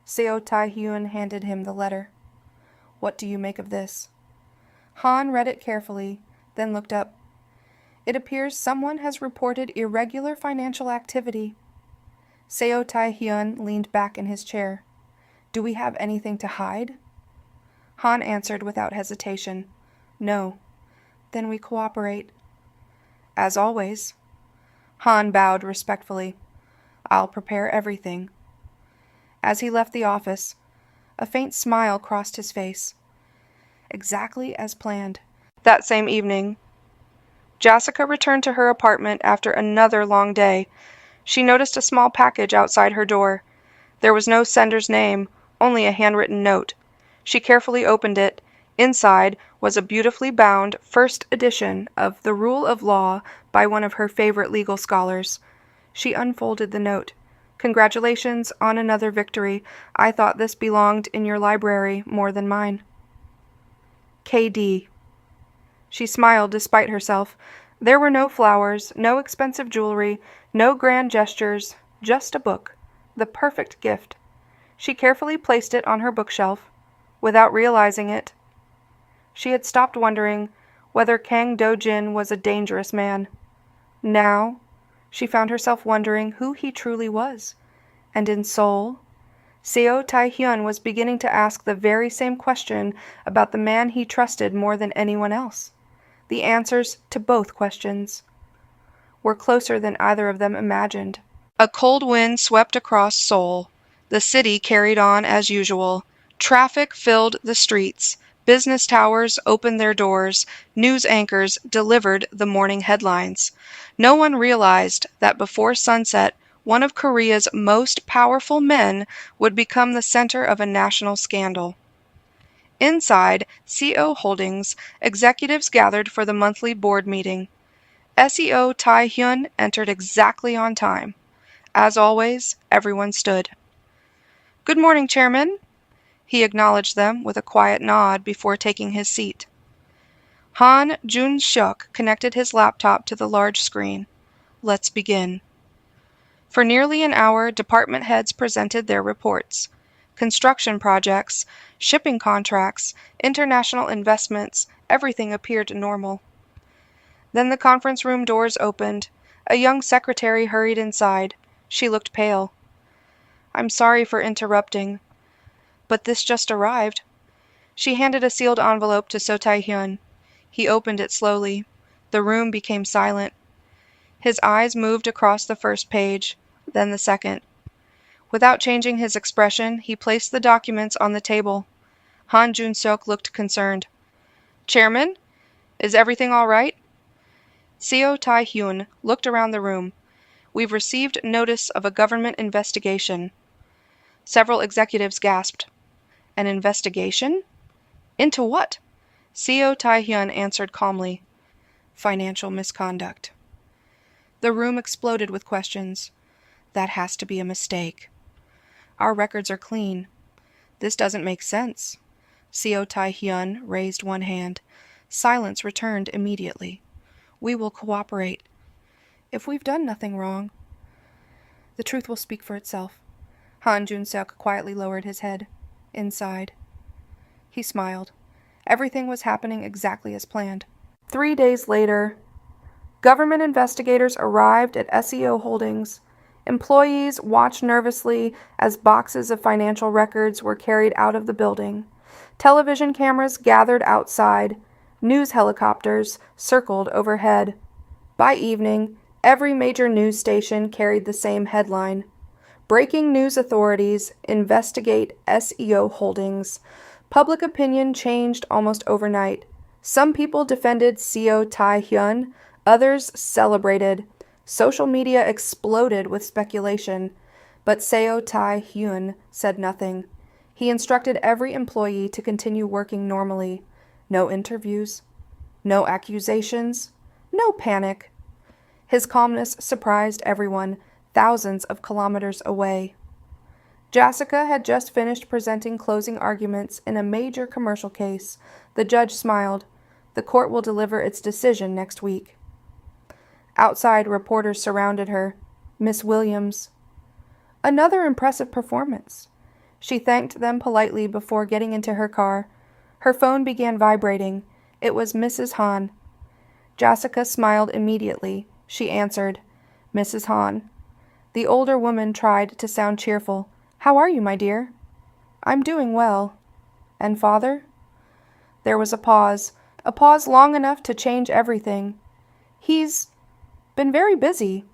Seo Tae-hyun handed him the letter. "What do you make of this?" Han read it carefully, then looked up. "It appears someone has reported irregular financial activity." Seo Tae-hyun leaned back in his chair. "Do we have anything to hide?" Han answered without hesitation. "No." "Then we cooperate." "As always." Han bowed respectfully. "I'll prepare everything." As he left the office, a faint smile crossed his face. Exactly as planned. That same evening, Jassica returned to her apartment after another long day. She noticed a small package outside her door. There was no sender's name, only a handwritten note. She carefully opened it. Inside was a beautifully bound first edition of The Rule of Law by one of her favorite legal scholars. She unfolded the note. "Congratulations on another victory. I thought this belonged in your library more than mine. KD." She smiled despite herself. There were no flowers, no expensive jewelry, no grand gestures, just a book. The perfect gift. She carefully placed it on her bookshelf. Without realizing it, she had stopped wondering whether Kang Do-jin was a dangerous man. Now, she found herself wondering who he truly was. And in Seoul, Seo Tae-hyun was beginning to ask the very same question about the man he trusted more than anyone else. The answers to both questions were closer than either of them imagined. A cold wind swept across Seoul. The city carried on as usual. Traffic filled the streets. Business towers opened their doors. News anchors delivered the morning headlines. No one realized that before sunset, one of Korea's most powerful men would become the center of a national scandal. Inside CO Holdings, executives gathered for the monthly board meeting. SEO Tae-hyun entered exactly on time. As always, everyone stood. "Good morning, Chairman." He acknowledged them with a quiet nod before taking his seat. Han Jun-suk connected his laptop to the large screen. "Let's begin." For nearly an hour, department heads presented their reports. Construction projects, shipping contracts, international investments, everything appeared normal. Then the conference room doors opened. A young secretary hurried inside. She looked pale. "I'm sorry for interrupting, but this just arrived." She handed a sealed envelope to So Tae-hyun. He opened it slowly. The room became silent. His eyes moved across the first page, then the second. Without changing his expression, he placed the documents on the table. Han Jun-suk looked concerned. "Chairman, is everything all right?" Seo Tae-hyun looked around the room. "We've received notice of a government investigation." Several executives gasped. "An investigation? Into what?" Seo Tae-hyun answered calmly. "Financial misconduct." The room exploded with questions. "That has to be a mistake. Our records are clean. This doesn't make sense." Seo Tae-hyun raised one hand. Silence returned immediately. "We will cooperate. If we've done nothing wrong, the truth will speak for itself." Han Jun-suk quietly lowered his head. Inside, he smiled. Everything was happening exactly as planned. 3 days later, government investigators arrived at SEO Holdings. Employees watched nervously as boxes of financial records were carried out of the building. Television cameras gathered outside. News helicopters circled overhead. By evening, every major news station carried the same headline: Breaking news authorities investigate SEO holdings. Public opinion changed almost overnight. Some people defended Seo Tae-hyun, others celebrated. Social media exploded with speculation, but Seo Tae-hyun said nothing. He instructed every employee to continue working normally. No interviews, no accusations, no panic. His calmness surprised everyone, thousands of kilometers away. Jassica had just finished presenting closing arguments in a major commercial case. The judge smiled. The court will deliver its decision next week. Outside, reporters surrounded her. Miss Williams. Another impressive performance. She thanked them politely before getting into her car. Her phone began vibrating. It was Mrs. Han. Jassica smiled immediately. She answered, "Mrs. Han." The older woman tried to sound cheerful. "How are you, my dear?" "I'm doing well." "And father?" There was a pause long enough to change everything. "He's been very busy."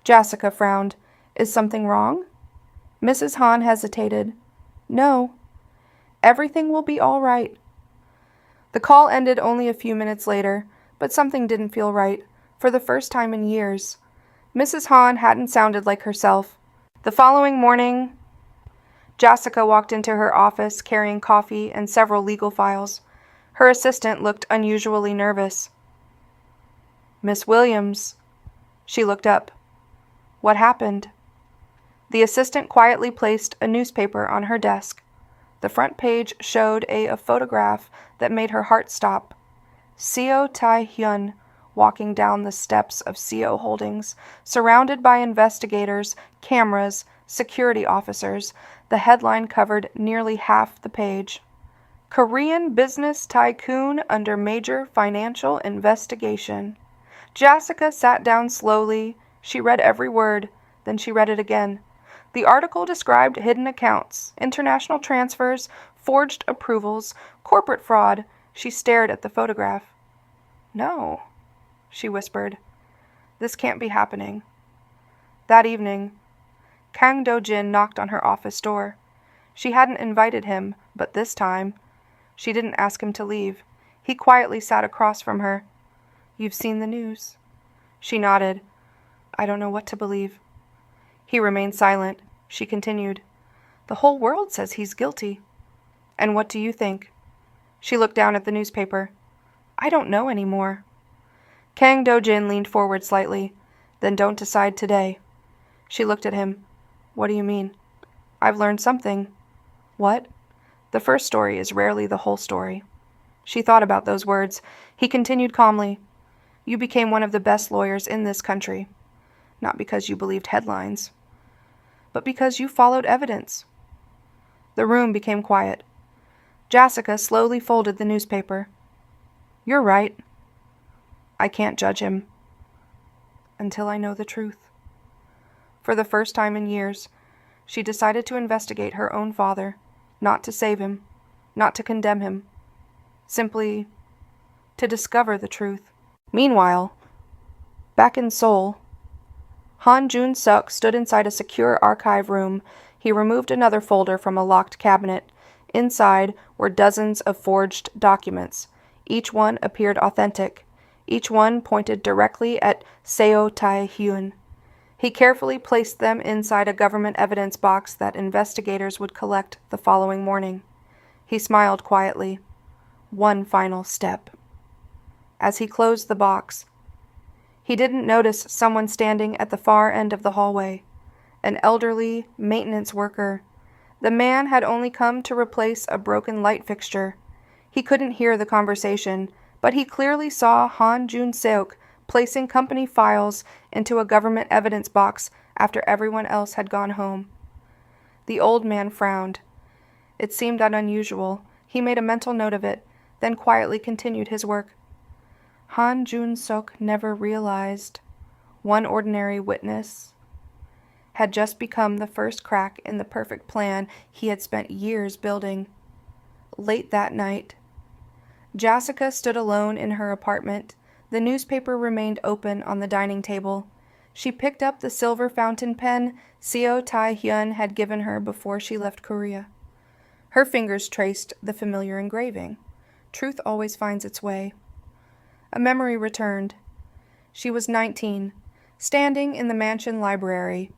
Jassica frowned. "Is something wrong?" Mrs. Han hesitated. "No. Everything will be all right." The call ended only a few minutes later, but something didn't feel right, for the first time in years. Mrs. Han hadn't sounded like herself. The following morning, Jassica walked into her office carrying coffee and several legal files. Her assistant looked unusually nervous. "Miss Williams." She looked up. "What happened?" The assistant quietly placed a newspaper on her desk. The front page showed a photograph that made her heart stop. Seo Tae-hyun walking down the steps of Seo Holdings, surrounded by investigators, cameras, security officers. The headline covered nearly half the page. "Korean business tycoon under major financial investigation." Jassica sat down slowly. She read every word, then she read it again. The article described hidden accounts, international transfers, forged approvals, corporate fraud. She stared at the photograph. "No," she whispered. "This can't be happening." That evening, Kang Do-jin knocked on her office door. She hadn't invited him, but this time, she didn't ask him to leave. He quietly sat across from her. "You've seen the news?" She nodded. "I don't know what to believe." He remained silent. She continued, "The whole world says he's guilty." "And what do you think?" She looked down at the newspaper. "I don't know anymore." Kang Do-jin leaned forward slightly. "Then don't decide today." She looked at him. "What do you mean?" "I've learned something." "What?" "The first story is rarely the whole story." She thought about those words. He continued calmly. "You became one of the best lawyers in this country. Not because you believed headlines, but because you followed evidence." The room became quiet. Jassica slowly folded the newspaper. "You're right. I can't judge him until I know the truth." For the first time in years, she decided to investigate her own father, not to save him, not to condemn him, simply to discover the truth. Meanwhile, back in Seoul, Han Jun-suk stood inside a secure archive room. He removed another folder from a locked cabinet. Inside were dozens of forged documents. Each one appeared authentic. Each one pointed directly at Seo Tae-hyun. He carefully placed them inside a government evidence box that investigators would collect the following morning. He smiled quietly. One final step. As he closed the box, he didn't notice someone standing at the far end of the hallway. An elderly maintenance worker. The man had only come to replace a broken light fixture. He couldn't hear the conversation, but he clearly saw Han Jun-seok placing company files into a government evidence box after everyone else had gone home. The old man frowned. It seemed unusual. He made a mental note of it, then quietly continued his work. Han Jun-seok never realized one ordinary witness had just become the first crack in the perfect plan he had spent years building. Late that night, Jassica stood alone in her apartment. The newspaper remained open on the dining table. She picked up the silver fountain pen Seo Tae-hyun had given her before she left Korea. Her fingers traced the familiar engraving. Truth always finds its way. A memory returned. She was 19, standing in the mansion library.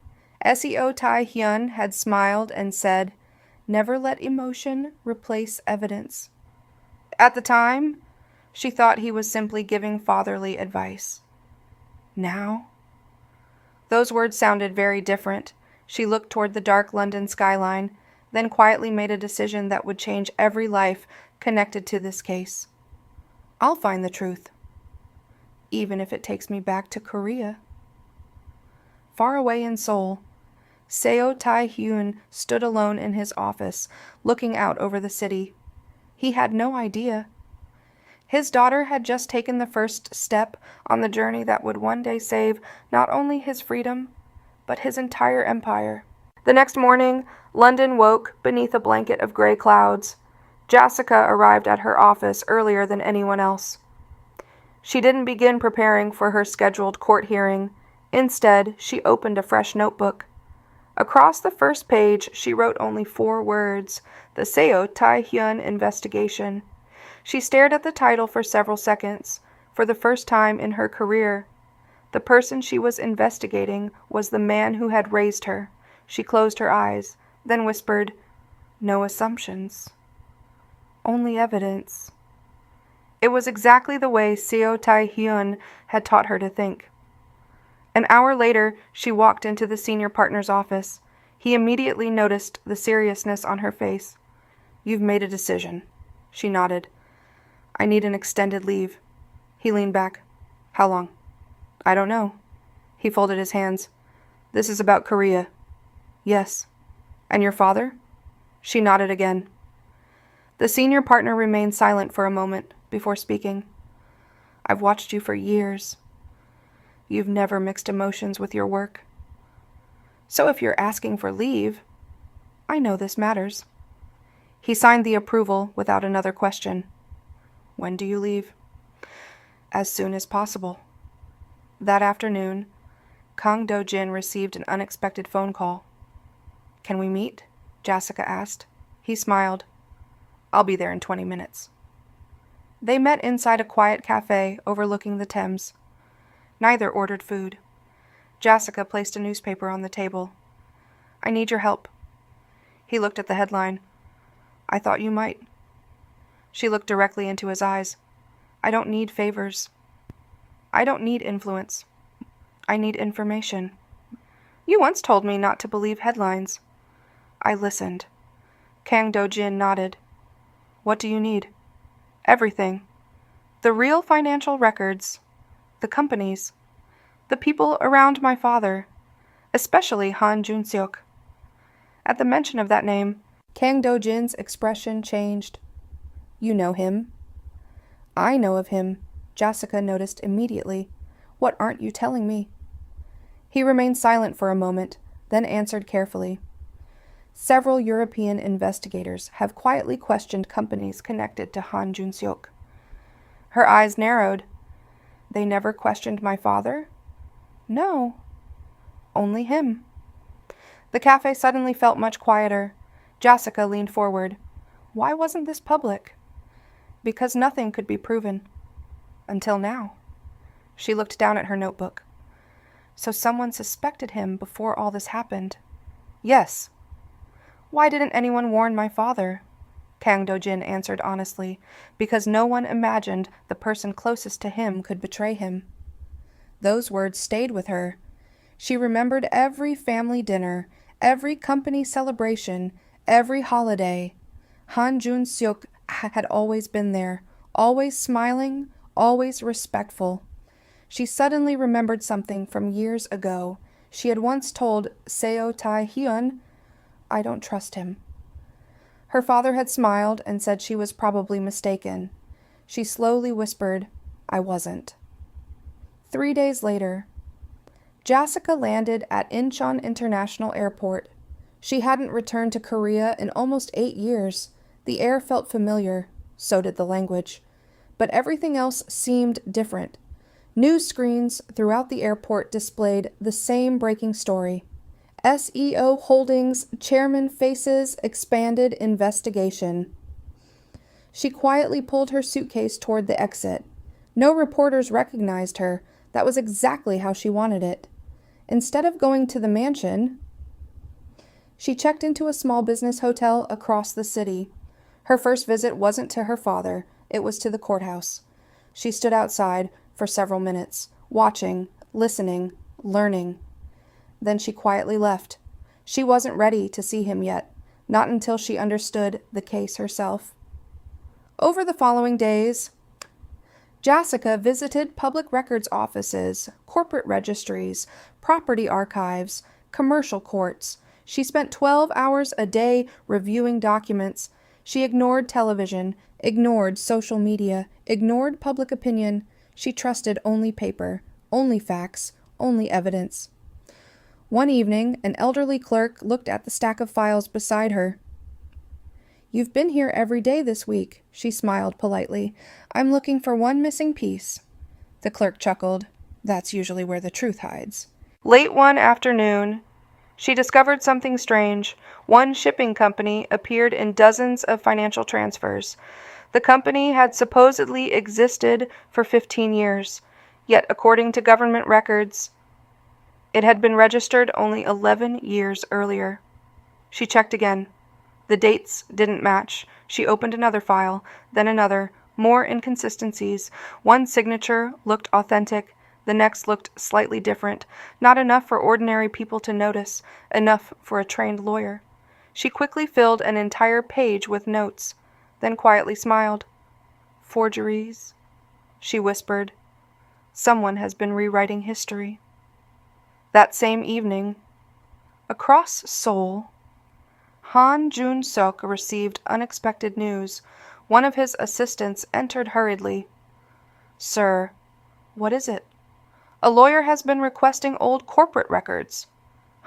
Seo Tae-hyun had smiled and said, "Never let emotion replace evidence." At the time, she thought he was simply giving fatherly advice. Now? Those words sounded very different. She looked toward the dark London skyline, then quietly made a decision that would change every life connected to this case. I'll find the truth, even if it takes me back to Korea. Far away in Seoul, Seo Tae-hyun stood alone in his office, looking out over the city. He had no idea. His daughter had just taken the first step on the journey that would one day save not only his freedom, but his entire empire. The next morning, London woke beneath a blanket of gray clouds. Jassica arrived at her office earlier than anyone else. She didn't begin preparing for her scheduled court hearing. Instead, she opened a fresh notebook. Across the first page, she wrote only 4 words: "The Seo Tae-hyun Investigation." She stared at the title for several seconds. For the first time in her career, the person she was investigating was the man who had raised her. She closed her eyes, then whispered, "No assumptions. Only evidence." It was exactly the way Seo Tae-hyun had taught her to think. An hour later, she walked into the senior partner's office. He immediately noticed the seriousness on her face. "You've made a decision." She nodded. "I need an extended leave." He leaned back. "How long?" "I don't know." He folded his hands. "This is about Korea." "Yes." "And your father?" She nodded again. The senior partner remained silent for a moment before speaking. "I've watched you for years. You've never mixed emotions with your work. So if you're asking for leave, I know this matters." He signed the approval without another question. "When do you leave?" "As soon as possible." That afternoon, Kang Do-jin received an unexpected phone call. "Can we meet?" Jassica asked. He smiled. "I'll be there in 20 minutes." They met inside a quiet cafe overlooking the Thames. Neither ordered food. Jassica placed a newspaper on the table. "I need your help." He looked at the headline. "I thought you might." She looked directly into his eyes. "I don't need favors. I don't need influence. I need information. You once told me not to believe headlines." I listened. Kang Do-jin nodded. "What do you need?" "Everything. The real financial records. The companies. The people around my father. Especially Han Jun-seok." At the mention of that name, Kang Do-jin's expression changed. "You know him." "I know of him," Jassica noticed immediately. "What aren't you telling me?" He remained silent for a moment, then answered carefully. "Several European investigators have quietly questioned companies connected to Han Jun-seok." Her eyes narrowed. "They never questioned my father?" "No. Only him." The cafe suddenly felt much quieter. Jassica leaned forward. "Why wasn't this public?" "Because nothing could be proven. Until now." She looked down at her notebook. "So someone suspected him before all this happened?" "Yes." "Why didn't anyone warn my father?" Kang Do-jin answered honestly. "Because no one imagined the person closest to him could betray him." Those words stayed with her. She remembered every family dinner, every company celebration, every holiday. Han Jun-seok had always been there, always smiling, always respectful. She suddenly remembered something from years ago. She had once told Seo Tae-hyun, "I don't trust him." Her father had smiled and said she was probably mistaken. She slowly whispered, "I wasn't." 3 days later, Jassica landed at Incheon International Airport. She hadn't returned to Korea in almost 8 years. The air felt familiar, so did the language. But everything else seemed different. News screens throughout the airport displayed the same breaking story. SEO Holdings chairman faces expanded investigation. She quietly pulled her suitcase toward the exit. No reporters recognized her. That was exactly how she wanted it. Instead of going to the mansion, she checked into a small business hotel across the city. Her first visit wasn't to her father, it was to the courthouse. She stood outside for several minutes, watching, listening, learning. Then she quietly left. She wasn't ready to see him yet, not until she understood the case herself. Over the following days, Jassica visited public records offices, corporate registries, property archives, commercial courts. She spent 12 hours a day reviewing documents. She ignored television, ignored social media, ignored public opinion. She trusted only paper, only facts, only evidence. One evening, an elderly clerk looked at the stack of files beside her. "You've been here every day this week," she smiled politely. "I'm looking for one missing piece." The clerk chuckled. That's usually where the truth hides. Late one afternoon, she discovered something strange. One shipping company appeared in dozens of financial transfers. The company had supposedly existed for 15 years, yet according to government records, it had been registered only 11 years earlier. She checked again. The dates didn't match. She opened another file, then another. More inconsistencies. One signature looked authentic. The next looked slightly different. Not enough for ordinary people to notice. Enough for a trained lawyer. She quickly filled an entire page with notes, then quietly smiled. "Forgeries," she whispered. "Someone has been rewriting history." That same evening, across Seoul, Han Jun-seok received unexpected news. One of his assistants entered hurriedly. "Sir, what is it?" "A lawyer has been requesting old corporate records."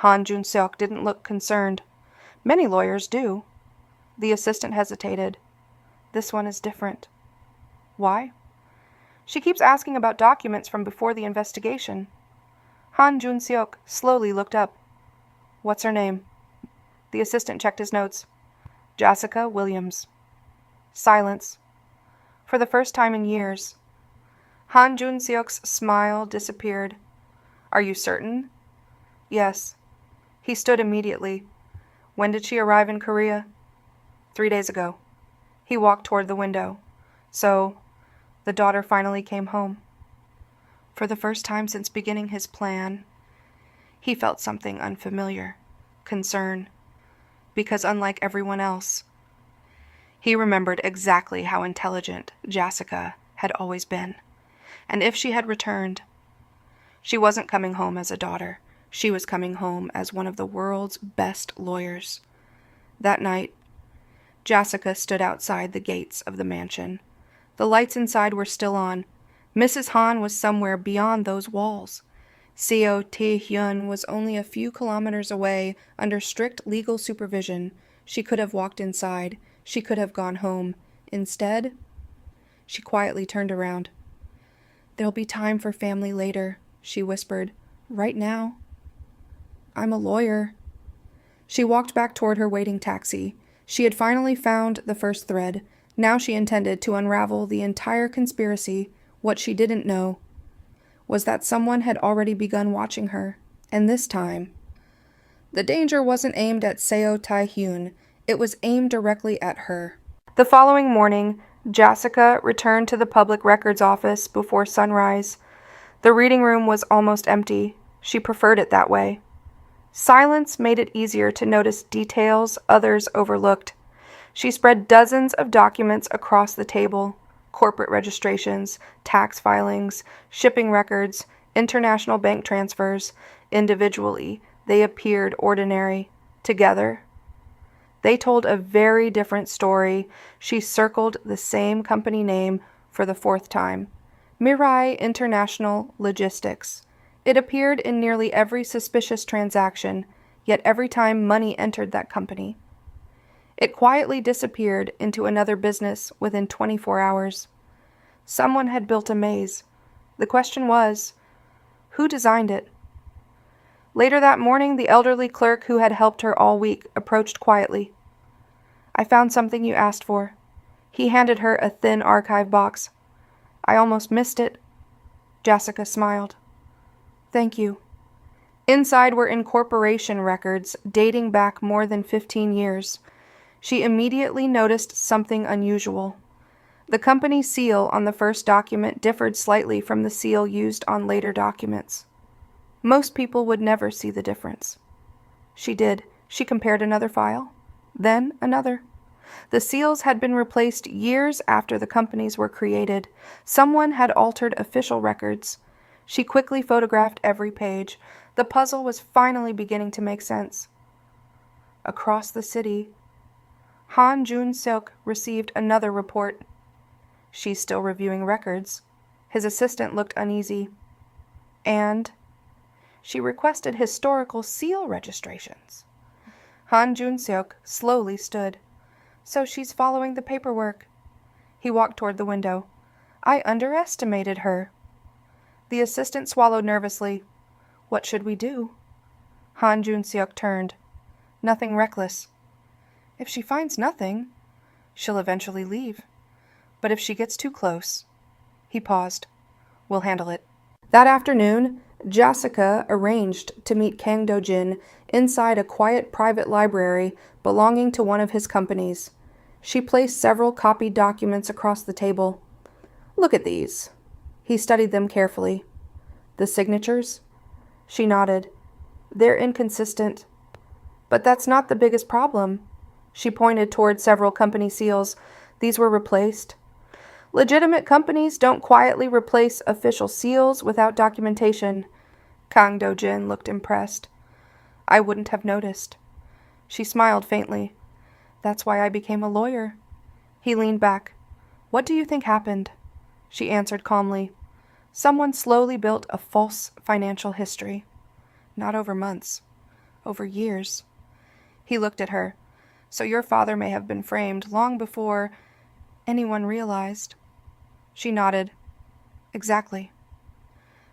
Han Jun-seok didn't look concerned. "Many lawyers do." The assistant hesitated. "This one is different." "Why?" "She keeps asking about documents from before the investigation." Han Jun-seok slowly looked up. "What's her name?" The assistant checked his notes. "Jassica Williams." Silence. For the first time in years. Han Jun-seok's smile disappeared. "Are you certain?" "Yes." He stood immediately. "When did she arrive in Korea?" 3 days ago." He walked toward the window. "So, the daughter finally came home." For the first time since beginning his plan, he felt something unfamiliar. Concern. Because unlike everyone else, he remembered exactly how intelligent Jassica had always been. And if she had returned, she wasn't coming home as a daughter. She was coming home as one of the world's best lawyers. That night, Jassica stood outside the gates of the mansion. The lights inside were still on. Mrs. Han was somewhere beyond those walls. Seo Tae-hyun was only a few kilometers away under strict legal supervision. She could have walked inside. She could have gone home. Instead, she quietly turned around. "There'll be time for family later," she whispered. "Right now, I'm a lawyer." She walked back toward her waiting taxi. She had finally found the first thread. Now she intended to unravel the entire conspiracy. What she didn't know was that someone had already begun watching her, and this time, the danger wasn't aimed at Seo Tae-hyun. It was aimed directly at her. The following morning, Jassica returned to the public records office before sunrise. The reading room was almost empty. She preferred it that way. Silence made it easier to notice details others overlooked. She spread dozens of documents across the table. Corporate registrations, tax filings, shipping records, international bank transfers. Individually, they appeared ordinary. Together, they told a very different story. She circled the same company name for the 4th time. Mirai International Logistics. It appeared in nearly every suspicious transaction, yet every time money entered that company, it quietly disappeared into another business within 24 hours. Someone had built a maze. The question was, who designed it? Later that morning, the elderly clerk who had helped her all week approached quietly. I found something you asked for. He handed her a thin archive box. I almost missed it. Jassica smiled. Thank you. Inside were incorporation records dating back more than 15 years. She immediately noticed something unusual. The company seal on the first document differed slightly from the seal used on later documents. Most people would never see the difference. She did. She compared another file, then another. The seals had been replaced years after the companies were created. Someone had altered official records. She quickly photographed every page. The puzzle was finally beginning to make sense. Across the city, Han Jun-seok received another report. She's still reviewing records. His assistant looked uneasy. And she requested historical seal registrations. Han Jun-seok slowly stood. So she's following the paperwork. He walked toward the window. I underestimated her. The assistant swallowed nervously. What should we do? Han Jun-seok turned. Nothing reckless. If she finds nothing, she'll eventually leave. But if she gets too close... He paused. We'll handle it. That afternoon, Jassica arranged to meet Kang Do-jin inside a quiet private library belonging to one of his companies. She placed several copied documents across the table. Look at these. He studied them carefully. The signatures? She nodded. They're inconsistent. But that's not the biggest problem. She pointed toward several company seals. These were replaced. Legitimate companies don't quietly replace official seals without documentation. Kang Do-jin looked impressed. I wouldn't have noticed. She smiled faintly. That's why I became a lawyer. He leaned back. What do you think happened? She answered calmly. Someone slowly built a false financial history. Not over months. Over years. He looked at her. So your father may have been framed long before anyone realized. She nodded. Exactly.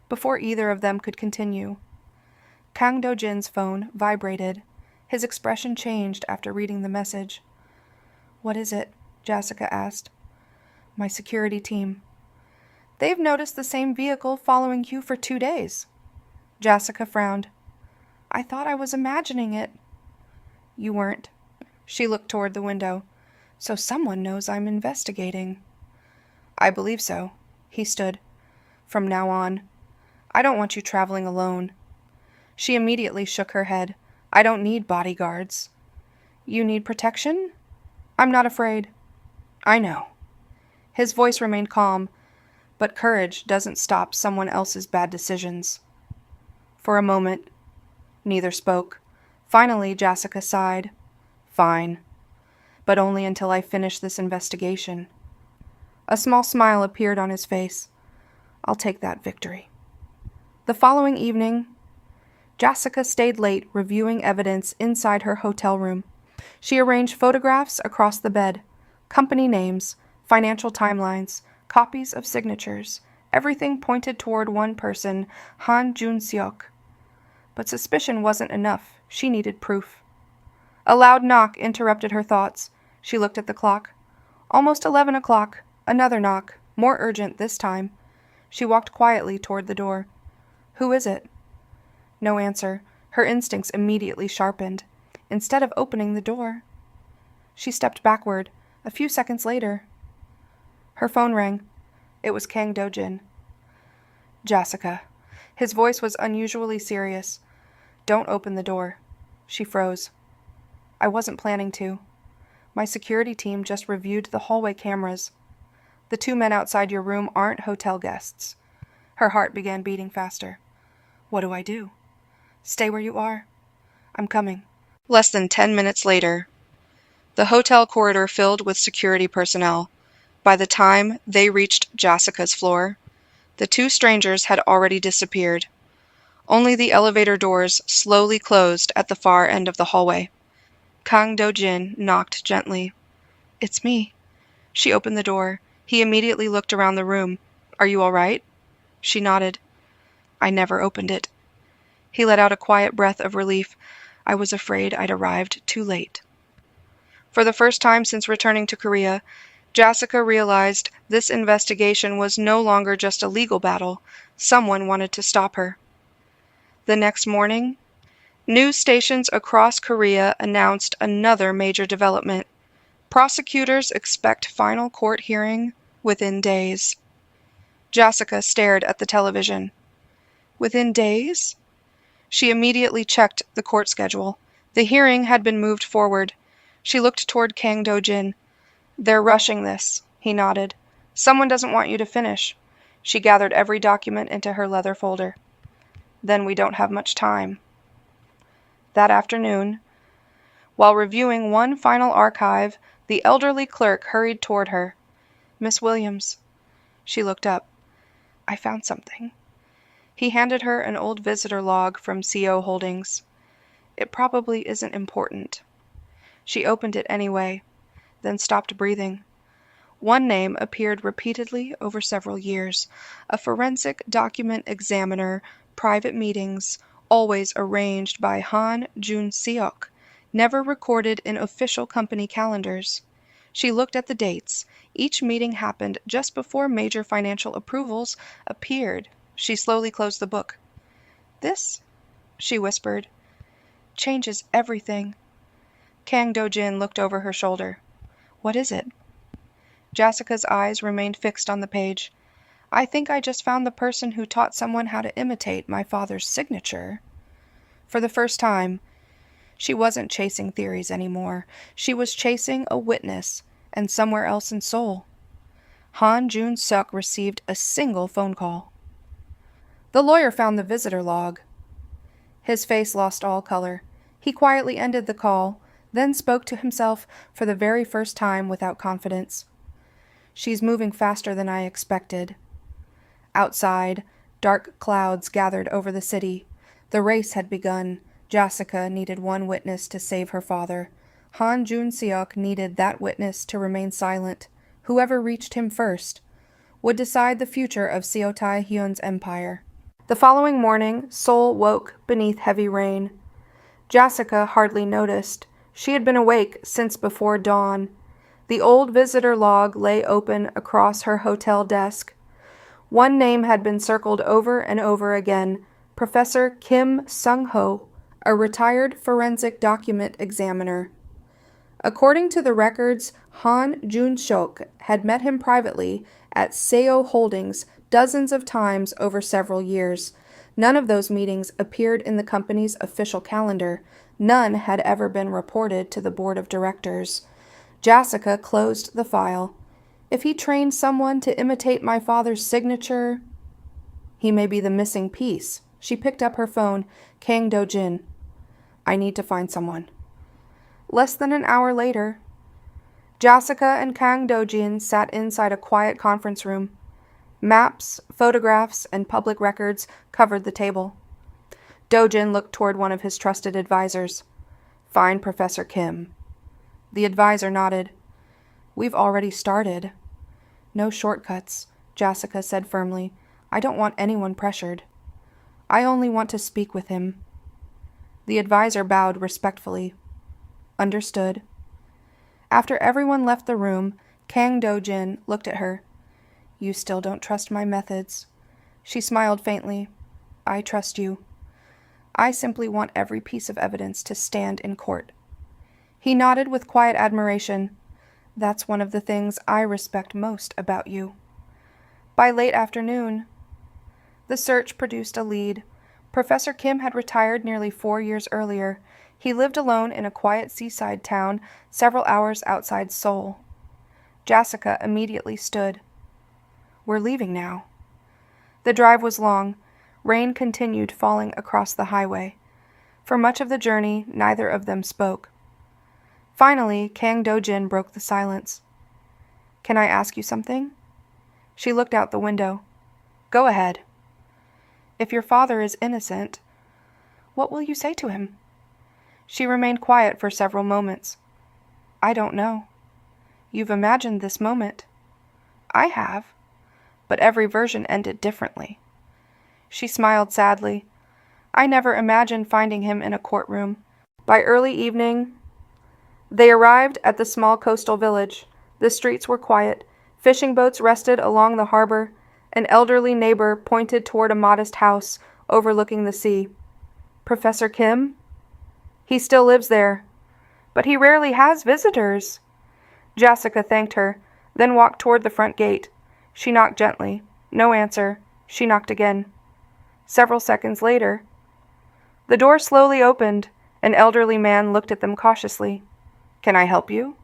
Before either of them could continue, Kang Do-jin's phone vibrated. His expression changed after reading the message. What is it? Jassica asked. My security team. They've noticed the same vehicle following you for 2 days. Jassica frowned. I thought I was imagining it. You weren't. She looked toward the window. So someone knows I'm investigating. I believe so. He stood. From now on, I don't want you traveling alone. She immediately shook her head. I don't need bodyguards. You need protection? I'm not afraid. I know. His voice remained calm, but courage doesn't stop someone else's bad decisions. For a moment, neither spoke. Finally, Jassica sighed. Fine. But only until I finish this investigation. A small smile appeared on his face. I'll take that victory. The following evening, Jassica stayed late reviewing evidence inside her hotel room. She arranged photographs across the bed, company names, financial timelines, copies of signatures. Everything pointed toward one person, Han Jun-seok. But suspicion wasn't enough. She needed proof. A loud knock interrupted her thoughts. She looked at the clock. Almost 11 o'clock. Another knock, more urgent this time. She walked quietly toward the door. Who is it? No answer. Her instincts immediately sharpened. Instead of opening the door, she stepped backward. A few seconds later, her phone rang. It was Kang Do-jin. Jassica. His voice was unusually serious. Don't open the door. She froze. I wasn't planning to. My security team just reviewed the hallway cameras. The 2 men outside your room aren't hotel guests. Her heart began beating faster. What do I do? Stay where you are. I'm coming. Less than 10 minutes later, the hotel corridor filled with security personnel. By the time they reached Jassica's floor, the 2 strangers had already disappeared. Only the elevator doors slowly closed at the far end of the hallway. Kang Do-jin knocked gently. It's me. She opened the door. He immediately looked around the room. Are you all right? She nodded. I never opened it. He let out a quiet breath of relief. I was afraid I'd arrived too late. For the first time since returning to Korea, Jassica realized this investigation was no longer just a legal battle. Someone wanted to stop her. The next morning, news stations across Korea announced another major development. Prosecutors expect final court hearing within days. Jassica stared at the television. Within days? She immediately checked the court schedule. The hearing had been moved forward. She looked toward Kang Do-jin. They're rushing this, he nodded. Someone doesn't want you to finish. She gathered every document into her leather folder. Then we don't have much time. That afternoon, while reviewing one final archive, the elderly clerk hurried toward her. Miss Williams. She looked up. I found something. He handed her an old visitor log from CO Holdings. It probably isn't important. She opened it anyway, then stopped breathing. One name appeared repeatedly over several years. A forensic document examiner, private meetings, always arranged by Han Jun-seok, never recorded in official company calendars. She looked at the dates. Each meeting happened just before major financial approvals appeared. She slowly closed the book. This, she whispered, changes everything. Kang Do-jin looked over her shoulder. What is it? Jassica's eyes remained fixed on the page. I think I just found the person who taught someone how to imitate my father's signature. For the first time, she wasn't chasing theories anymore. She was chasing a witness, and somewhere else in Seoul. Han Jun-seok received a single phone call. The lawyer found the visitor log. His face lost all color. He quietly ended the call, then spoke to himself for the very first time without confidence. She's moving faster than I expected. Outside, dark clouds gathered over the city. The race had begun. Jassica needed one witness to save her father. Han Jun-seok needed that witness to remain silent. Whoever reached him first would decide the future of Seo Tae-hyun's empire. The following morning, Seoul woke beneath heavy rain. Jassica hardly noticed. She had been awake since before dawn. The old visitor log lay open across her hotel desk. One name had been circled over and over again, Professor Kim Sung-ho, a retired forensic document examiner. According to the records, Han Jun-seok had met him privately at Seo Holdings dozens of times over several years. None of those meetings appeared in the company's official calendar. None had ever been reported to the board of directors. Jassica closed the file. If he trained someone to imitate my father's signature, he may be the missing piece. She picked up her phone. Kang Do-jin. I need to find someone. Less than an hour later, Jassica and Kang Do-jin sat inside a quiet conference room. Maps, photographs, and public records covered the table. Do-jin looked toward one of his trusted advisors. Find Professor Kim. The advisor nodded. We've already started. No shortcuts, Jassica said firmly. I don't want anyone pressured. I only want to speak with him. The advisor bowed respectfully. Understood. After everyone left the room, Kang Do-jin looked at her. You still don't trust my methods. She smiled faintly. I trust you. I simply want every piece of evidence to stand in court. He nodded with quiet admiration. That's one of the things I respect most about you. By late afternoon, the search produced a lead. Professor Kim had retired nearly 4 years earlier. He lived alone in a quiet seaside town several hours outside Seoul. Jassica immediately stood. We're leaving now. The drive was long. Rain continued falling across the highway. For much of the journey, neither of them spoke. Finally, Kang Do-jin broke the silence. Can I ask you something? She looked out the window. Go ahead. If your father is innocent, what will you say to him? She remained quiet for several moments. I don't know. You've imagined this moment. I have. But every version ended differently. She smiled sadly. I never imagined finding him in a courtroom. By early evening, they arrived at the small coastal village. The streets were quiet. Fishing boats rested along the harbor. An elderly neighbor pointed toward a modest house overlooking the sea. Professor Kim? He still lives there. But he rarely has visitors. Jassica thanked her, then walked toward the front gate. She knocked gently. No answer. She knocked again. Several seconds later, the door slowly opened. An elderly man looked at them cautiously. Can I help you?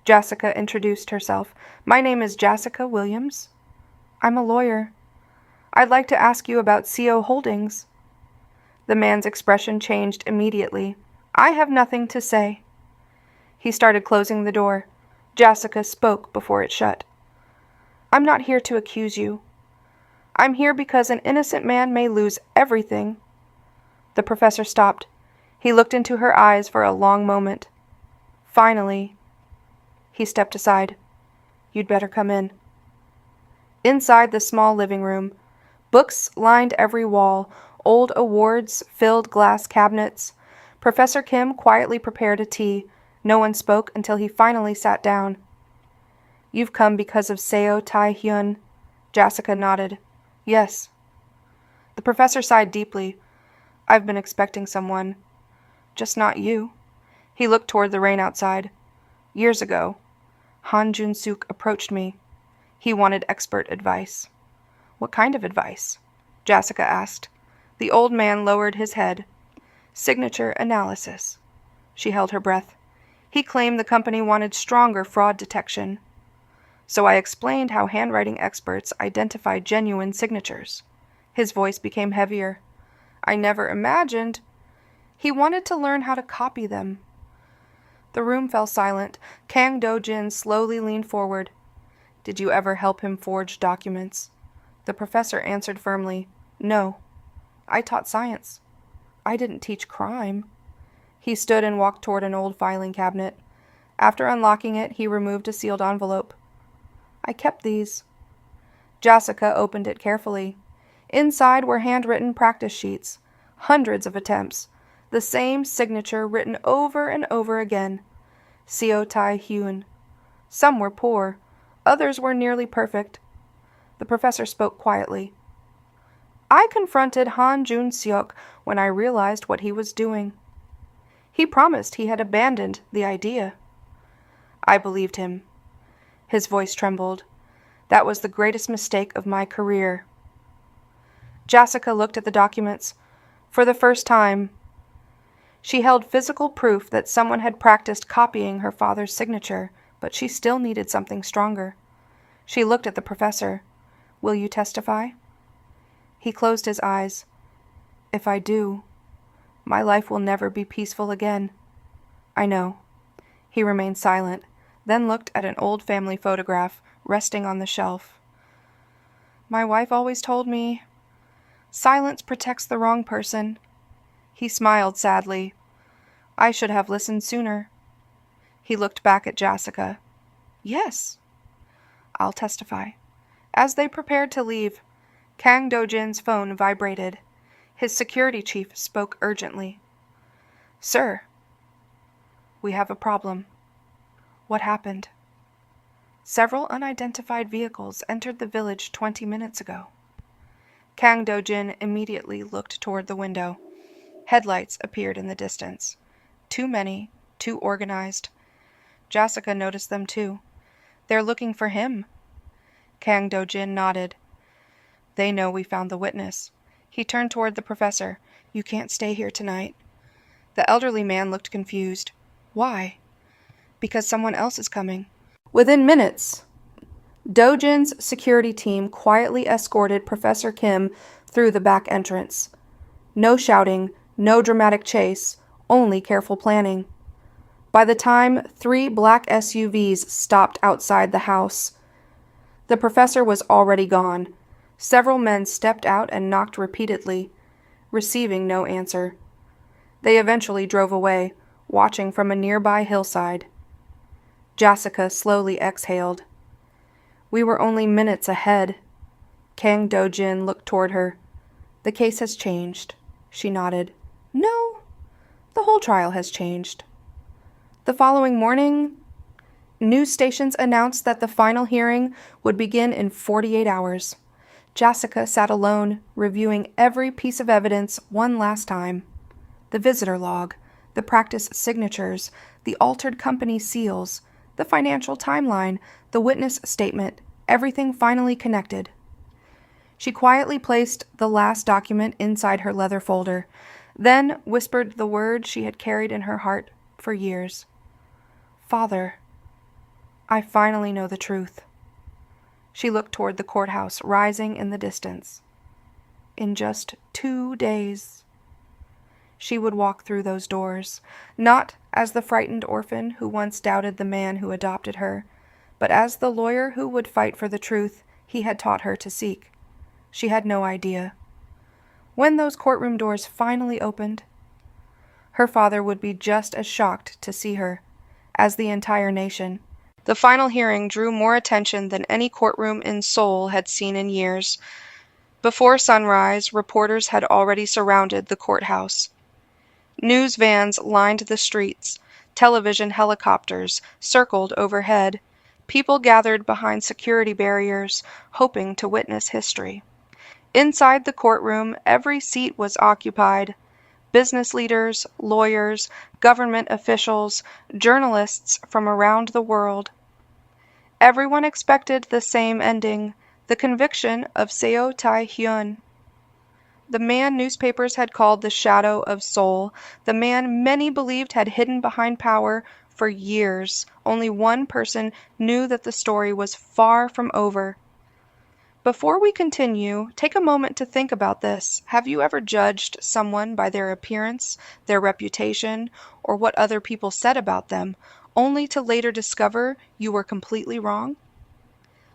Jassica introduced herself. My name is Jassica Williams. I'm a lawyer. I'd like to ask you about CO Holdings. The man's expression changed immediately. I have nothing to say. He started closing the door. Jassica spoke before it shut. I'm not here to accuse you. I'm here because an innocent man may lose everything. The professor stopped. He looked into her eyes for a long moment. Finally, he stepped aside. You'd better come in. Inside the small living room, books lined every wall, old awards filled glass cabinets. Professor Kim quietly prepared a tea. No one spoke until he finally sat down. You've come because of Seo Tae-hyun. Jassica nodded. Yes. The professor sighed deeply. I've been expecting someone. Just not you. He looked toward the rain outside. Years ago, Han Jun-suk approached me. He wanted expert advice. What kind of advice? Jassica asked. The old man lowered his head. Signature analysis. She held her breath. He claimed the company wanted stronger fraud detection. So I explained how handwriting experts identify genuine signatures. His voice became heavier. I never imagined. He wanted to learn how to copy them. The room fell silent. Kang Do-jin slowly leaned forward. Did you ever help him forge documents? The professor answered firmly. No. I taught science. I didn't teach crime. He stood and walked toward an old filing cabinet. After unlocking it, he removed a sealed envelope. I kept these. Jassica opened it carefully. Inside were handwritten practice sheets. Hundreds of attempts. The same signature written over and over again. Seo Tae-hyun. Some were poor. Others were nearly perfect. The professor spoke quietly. I confronted Han Jun-seok when I realized what he was doing. He promised he had abandoned the idea. I believed him. His voice trembled. That was the greatest mistake of my career. Jassica looked at the documents. For the first time, she held physical proof that someone had practiced copying her father's signature, but she still needed something stronger. She looked at the professor. Will you testify? He closed his eyes. If I do, my life will never be peaceful again. I know. He remained silent, then looked at an old family photograph resting on the shelf. My wife always told me, silence protects the wrong person. He smiled sadly. I should have listened sooner. He looked back at Jassica. Yes. I'll testify. As they prepared to leave, Kang Do-jin's phone vibrated. His security chief spoke urgently. Sir, we have a problem. What happened? Several unidentified vehicles entered the village 20 minutes ago. Kang Do-jin immediately looked toward the window. Headlights appeared in the distance. Too many, too organized. Jassica noticed them too. They're looking for him. Kang Do-jin nodded. They know we found the witness. He turned toward the professor. You can't stay here tonight. The elderly man looked confused. Why? Because someone else is coming. Within minutes, Do-jin's security team quietly escorted Professor Kim through the back entrance. No shouting, no dramatic chase, only careful planning. By the time 3 black SUVs stopped outside the house, the professor was already gone. Several men stepped out and knocked repeatedly, receiving no answer. They eventually drove away, watching from a nearby hillside. Jassica slowly exhaled. We were only minutes ahead. Kang Do-jin looked toward her. The case has changed. She nodded. No, the whole trial has changed. The following morning, news stations announced that the final hearing would begin in 48 hours. Jassica sat alone, reviewing every piece of evidence one last time. The visitor log, the practice signatures, the altered company seals, the financial timeline, the witness statement, everything finally connected. She quietly placed the last document inside her leather folder, then whispered the word she had carried in her heart for years. Father, I finally know the truth. She looked toward the courthouse rising in the distance. In just 2 days, she would walk through those doors, not as the frightened orphan who once doubted the man who adopted her, but as the lawyer who would fight for the truth he had taught her to seek. She had no idea. When those courtroom doors finally opened, her father would be just as shocked to see her as the entire nation. The final hearing drew more attention than any courtroom in Seoul had seen in years. Before sunrise, reporters had already surrounded the courthouse. News vans lined the streets. Television helicopters circled overhead. People gathered behind security barriers, hoping to witness history. Inside the courtroom, every seat was occupied. Business leaders, lawyers, government officials, journalists from around the world. Everyone expected the same ending, the conviction of Seo Tae-hyun. The man newspapers had called the shadow of Seoul, the man many believed had hidden behind power for years. Only one person knew that the story was far from over. Before we continue, take a moment to think about this. Have you ever judged someone by their appearance, their reputation, or what other people said about them, only to later discover you were completely wrong?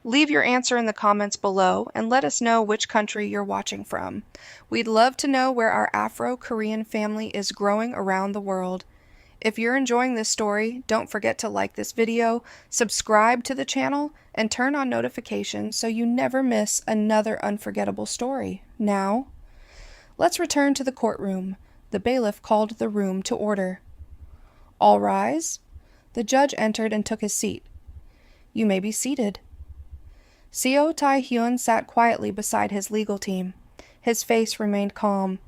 Leave your answer in the comments below and let us know which country you're watching from. We'd love to know where our Afro-Korean family is growing around the world. If you're enjoying this story, don't forget to like this video, subscribe to the channel, and turn on notifications so you never miss another unforgettable story. Now, let's return to the courtroom. The bailiff called the room to order. All rise. The judge entered and took his seat. You may be seated. Seo Tae-hyun sat quietly beside his legal team. His face remained calm.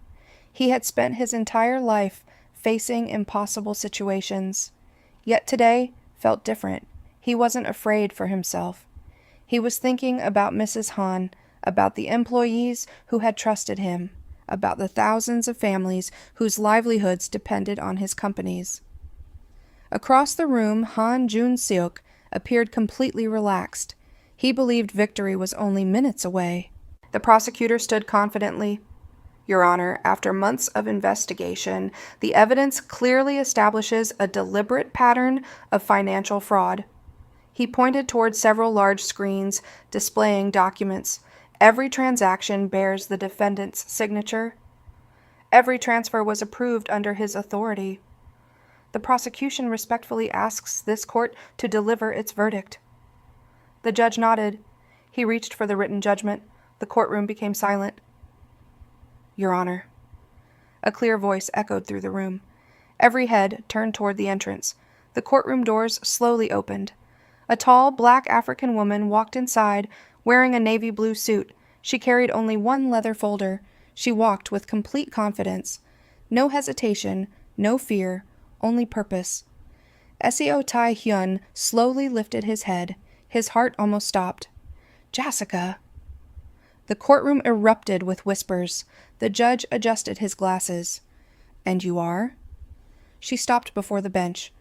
He had spent his entire life facing impossible situations, yet today felt different. He wasn't afraid for himself. He was thinking about Mrs. Han, about the employees who had trusted him, about the thousands of families whose livelihoods depended on his companies. Across the room, Han Jun-seok appeared completely relaxed. He believed victory was only minutes away. The prosecutor stood confidently. Your Honor, after months of investigation, the evidence clearly establishes a deliberate pattern of financial fraud. He pointed toward several large screens displaying documents. Every transaction bears the defendant's signature. Every transfer was approved under his authority. The prosecution respectfully asks this court to deliver its verdict. The judge nodded. He reached for the written judgment. The courtroom became silent. Your Honor. A clear voice echoed through the room. Every head turned toward the entrance. The courtroom doors slowly opened. A tall, black African woman walked inside, wearing a navy blue suit. She carried only one leather folder. She walked with complete confidence. No hesitation, no fear, only purpose. Seo Tae-hyun slowly lifted his head. His heart almost stopped. Jassica! The courtroom erupted with whispers. The judge adjusted his glasses. And you are? She stopped before the bench.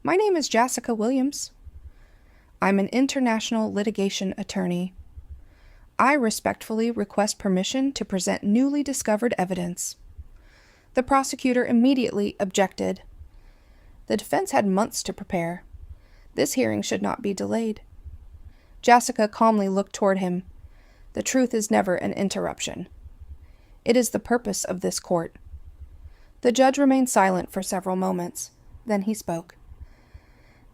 My name is Jassica Williams. I'm an international litigation attorney. I respectfully request permission to present newly discovered evidence. The prosecutor immediately objected. The defense had months to prepare. This hearing should not be delayed. Jassica calmly looked toward him. The truth is never an interruption. It is the purpose of this court. The judge remained silent for several moments. Then he spoke.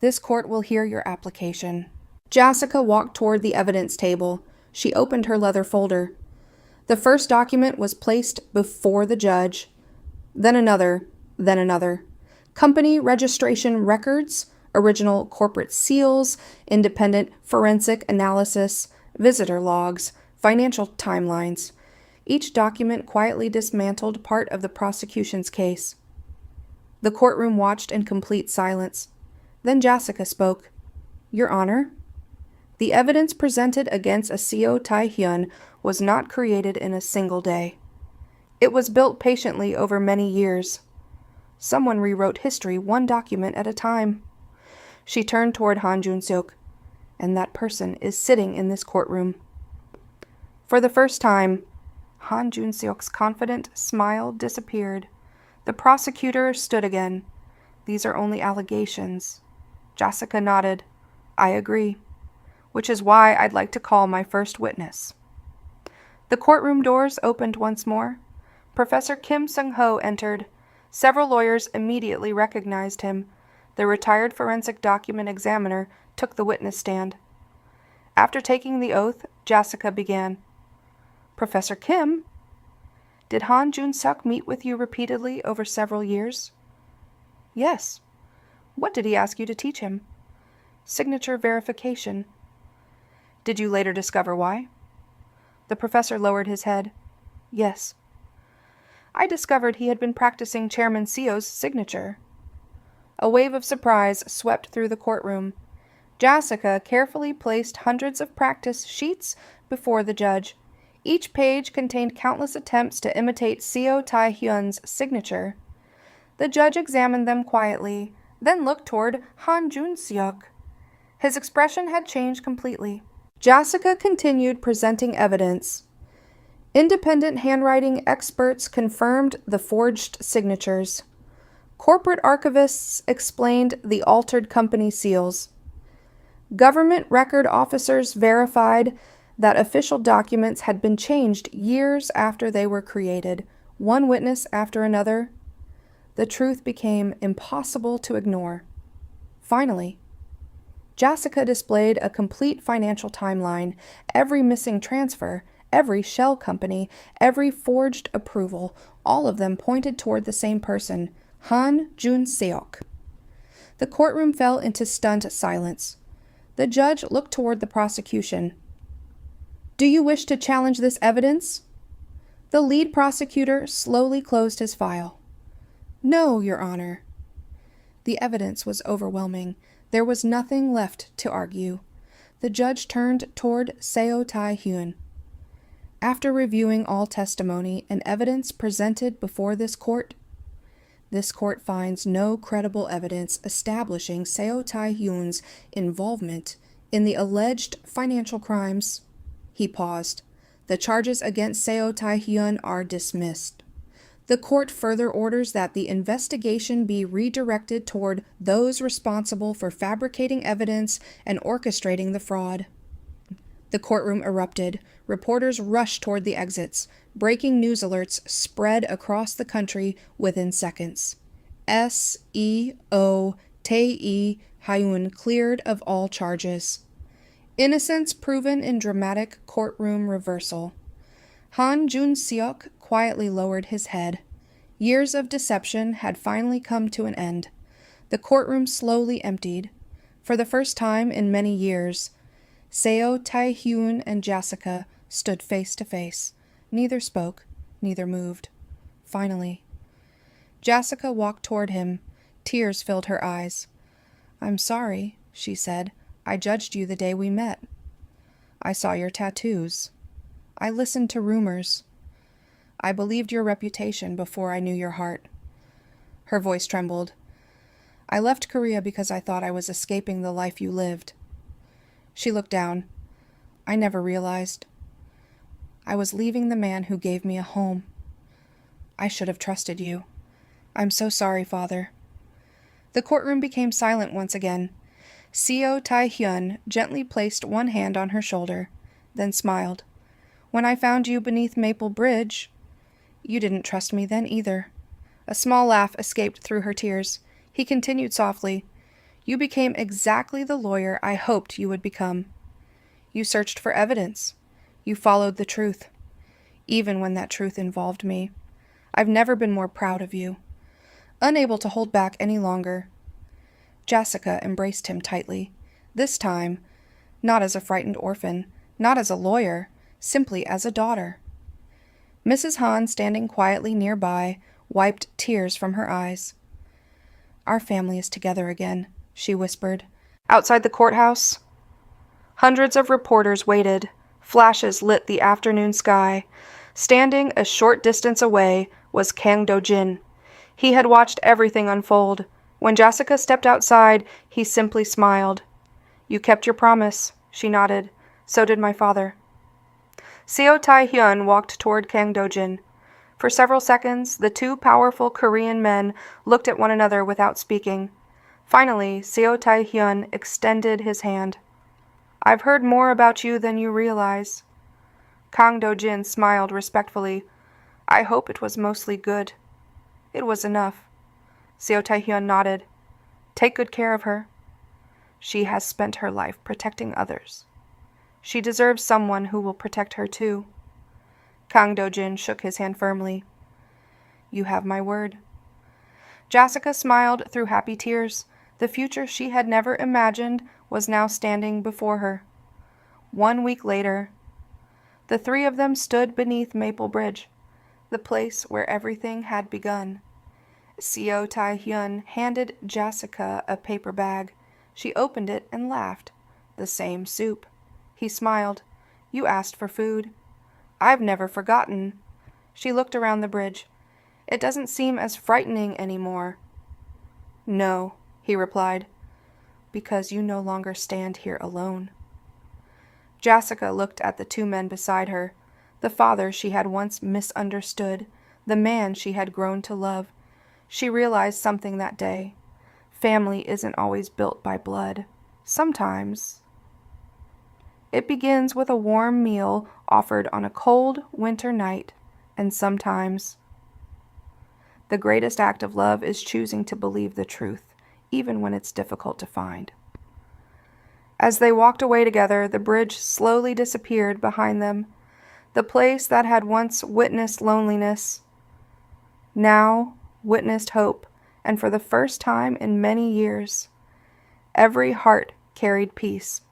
This court will hear your application. Jassica walked toward the evidence table. She opened her leather folder. The first document was placed before the judge, then another, then another. Company registration records, original corporate seals, independent forensic analysis, visitor logs, financial timelines. Each document quietly dismantled part of the prosecution's case. The courtroom watched in complete silence. Then Jassica spoke. "Your Honor, the evidence presented against a Seo Tae-hyun was not created in a single day. It was built patiently over many years. Someone rewrote history one document at a time." She turned toward Han Jun-seok, "And that person is sitting in this courtroom." For the first time, Han Jun-seok's confident smile disappeared. The prosecutor stood again. "These are only allegations." Jassica nodded. "I agree. Which is why I'd like to call my first witness." The courtroom doors opened once more. Professor Kim Sung-ho entered. Several lawyers immediately recognized him. The retired forensic document examiner took the witness stand. After taking the oath, Jassica began. "Professor Kim, did Han Jun-seok meet with you repeatedly over several years?" "Yes." "What did he ask you to teach him?" "Signature verification." "Did you later discover why?" The professor lowered his head. "Yes. I discovered he had been practicing Chairman Seo's signature." A wave of surprise swept through the courtroom. Jassica carefully placed hundreds of practice sheets before the judge. Each page contained countless attempts to imitate Seo Tae-hyun's signature. The judge examined them quietly, then looked toward Han Jun-seok. His expression had changed completely. Jassica continued presenting evidence. Independent handwriting experts confirmed the forged signatures. Corporate archivists explained the altered company seals. Government record officers verified that official documents had been changed years after they were created, one witness after another. The truth became impossible to ignore. Finally, Jassica displayed a complete financial timeline, every missing transfer, every shell company, every forged approval, all of them pointed toward the same person, Han Jun-seok. The courtroom fell into stunned silence. The judge looked toward the prosecution. "Do you wish to challenge this evidence?" The lead prosecutor slowly closed his file. "No, Your Honor." The evidence was overwhelming. There was nothing left to argue. The judge turned toward Seo Tae-hyun. "After reviewing all testimony and evidence presented before this court finds no credible evidence establishing Seo Tae-hyun's involvement in the alleged financial crimes." He paused. "The charges against Seo Tae-hyun are dismissed. The court further orders that the investigation be redirected toward those responsible for fabricating evidence and orchestrating the fraud." The courtroom erupted. Reporters rushed toward the exits. Breaking news alerts spread across the country within seconds. Seo Tae-hyun cleared of all charges. Innocence proven in dramatic courtroom reversal. Han Jun-seok quietly lowered his head. Years of deception had finally come to an end. The courtroom slowly emptied. For the first time in many years, Seo Tae-hyun and Jassica stood face to face. Neither spoke, neither moved. Finally, Jassica walked toward him. Tears filled her eyes. "I'm sorry," she said. "I judged you the day we met. I saw your tattoos. I listened to rumors. I believed your reputation before I knew your heart." Her voice trembled. "I left Korea because I thought I was escaping the life you lived." She looked down. "I never realized. I was leaving the man who gave me a home. I should have trusted you. I'm so sorry, Father." The courtroom became silent once again. Seo Tae-hyun gently placed one hand on her shoulder, then smiled. "When I found you beneath Maple Bridge, you didn't trust me then either." A small laugh escaped through her tears. He continued softly, "You became exactly the lawyer I hoped you would become. You searched for evidence. You followed the truth. even when that truth involved me. I've never been more proud of you." Unable to hold back any longer, Jassica embraced him tightly, this time not as a frightened orphan, not as a lawyer, simply as a daughter. Mrs. Han, standing quietly nearby, wiped tears from her eyes. "Our family is together again," she whispered. Outside the courthouse, hundreds of reporters waited. Flashes lit the afternoon sky. Standing a short distance away was Kang Do-jin. He had watched everything unfold. When Jassica stepped outside, he simply smiled. "You kept your promise," she nodded. "So did my father." Seo Tae-hyun walked toward Kang Do-jin. For several seconds, the two powerful Korean men looked at one another without speaking. Finally, Seo Tae-hyun extended his hand. "I've heard more about you than you realize." Kang Do-jin smiled respectfully. "I hope it was mostly good." "It was enough." Seo Tae-hyun nodded. "Take good care of her. She has spent her life protecting others. She deserves someone who will protect her too." Kang Do-jin shook his hand firmly. "You have my word." Jassica smiled through happy tears. The future she had never imagined was now standing before her. 1 week later, the three of them stood beneath Maple Bridge, the place where everything had begun. Seo Tae-hyun handed Jassica a paper bag. She opened it and laughed. "The same soup." He smiled. "You asked for food." "I've never forgotten." She looked around the bridge. "It doesn't seem as frightening anymore." "No," he replied, "because you no longer stand here alone." Jassica looked at the two men beside her, the father she had once misunderstood, the man she had grown to love. She realized something that day. Family isn't always built by blood. Sometimes it begins with a warm meal offered on a cold winter night, and sometimes the greatest act of love is choosing to believe the truth, even when it's difficult to find. As they walked away together, the bridge slowly disappeared behind them. The place that had once witnessed loneliness now witnessed hope, and for the first time in many years, every heart carried peace.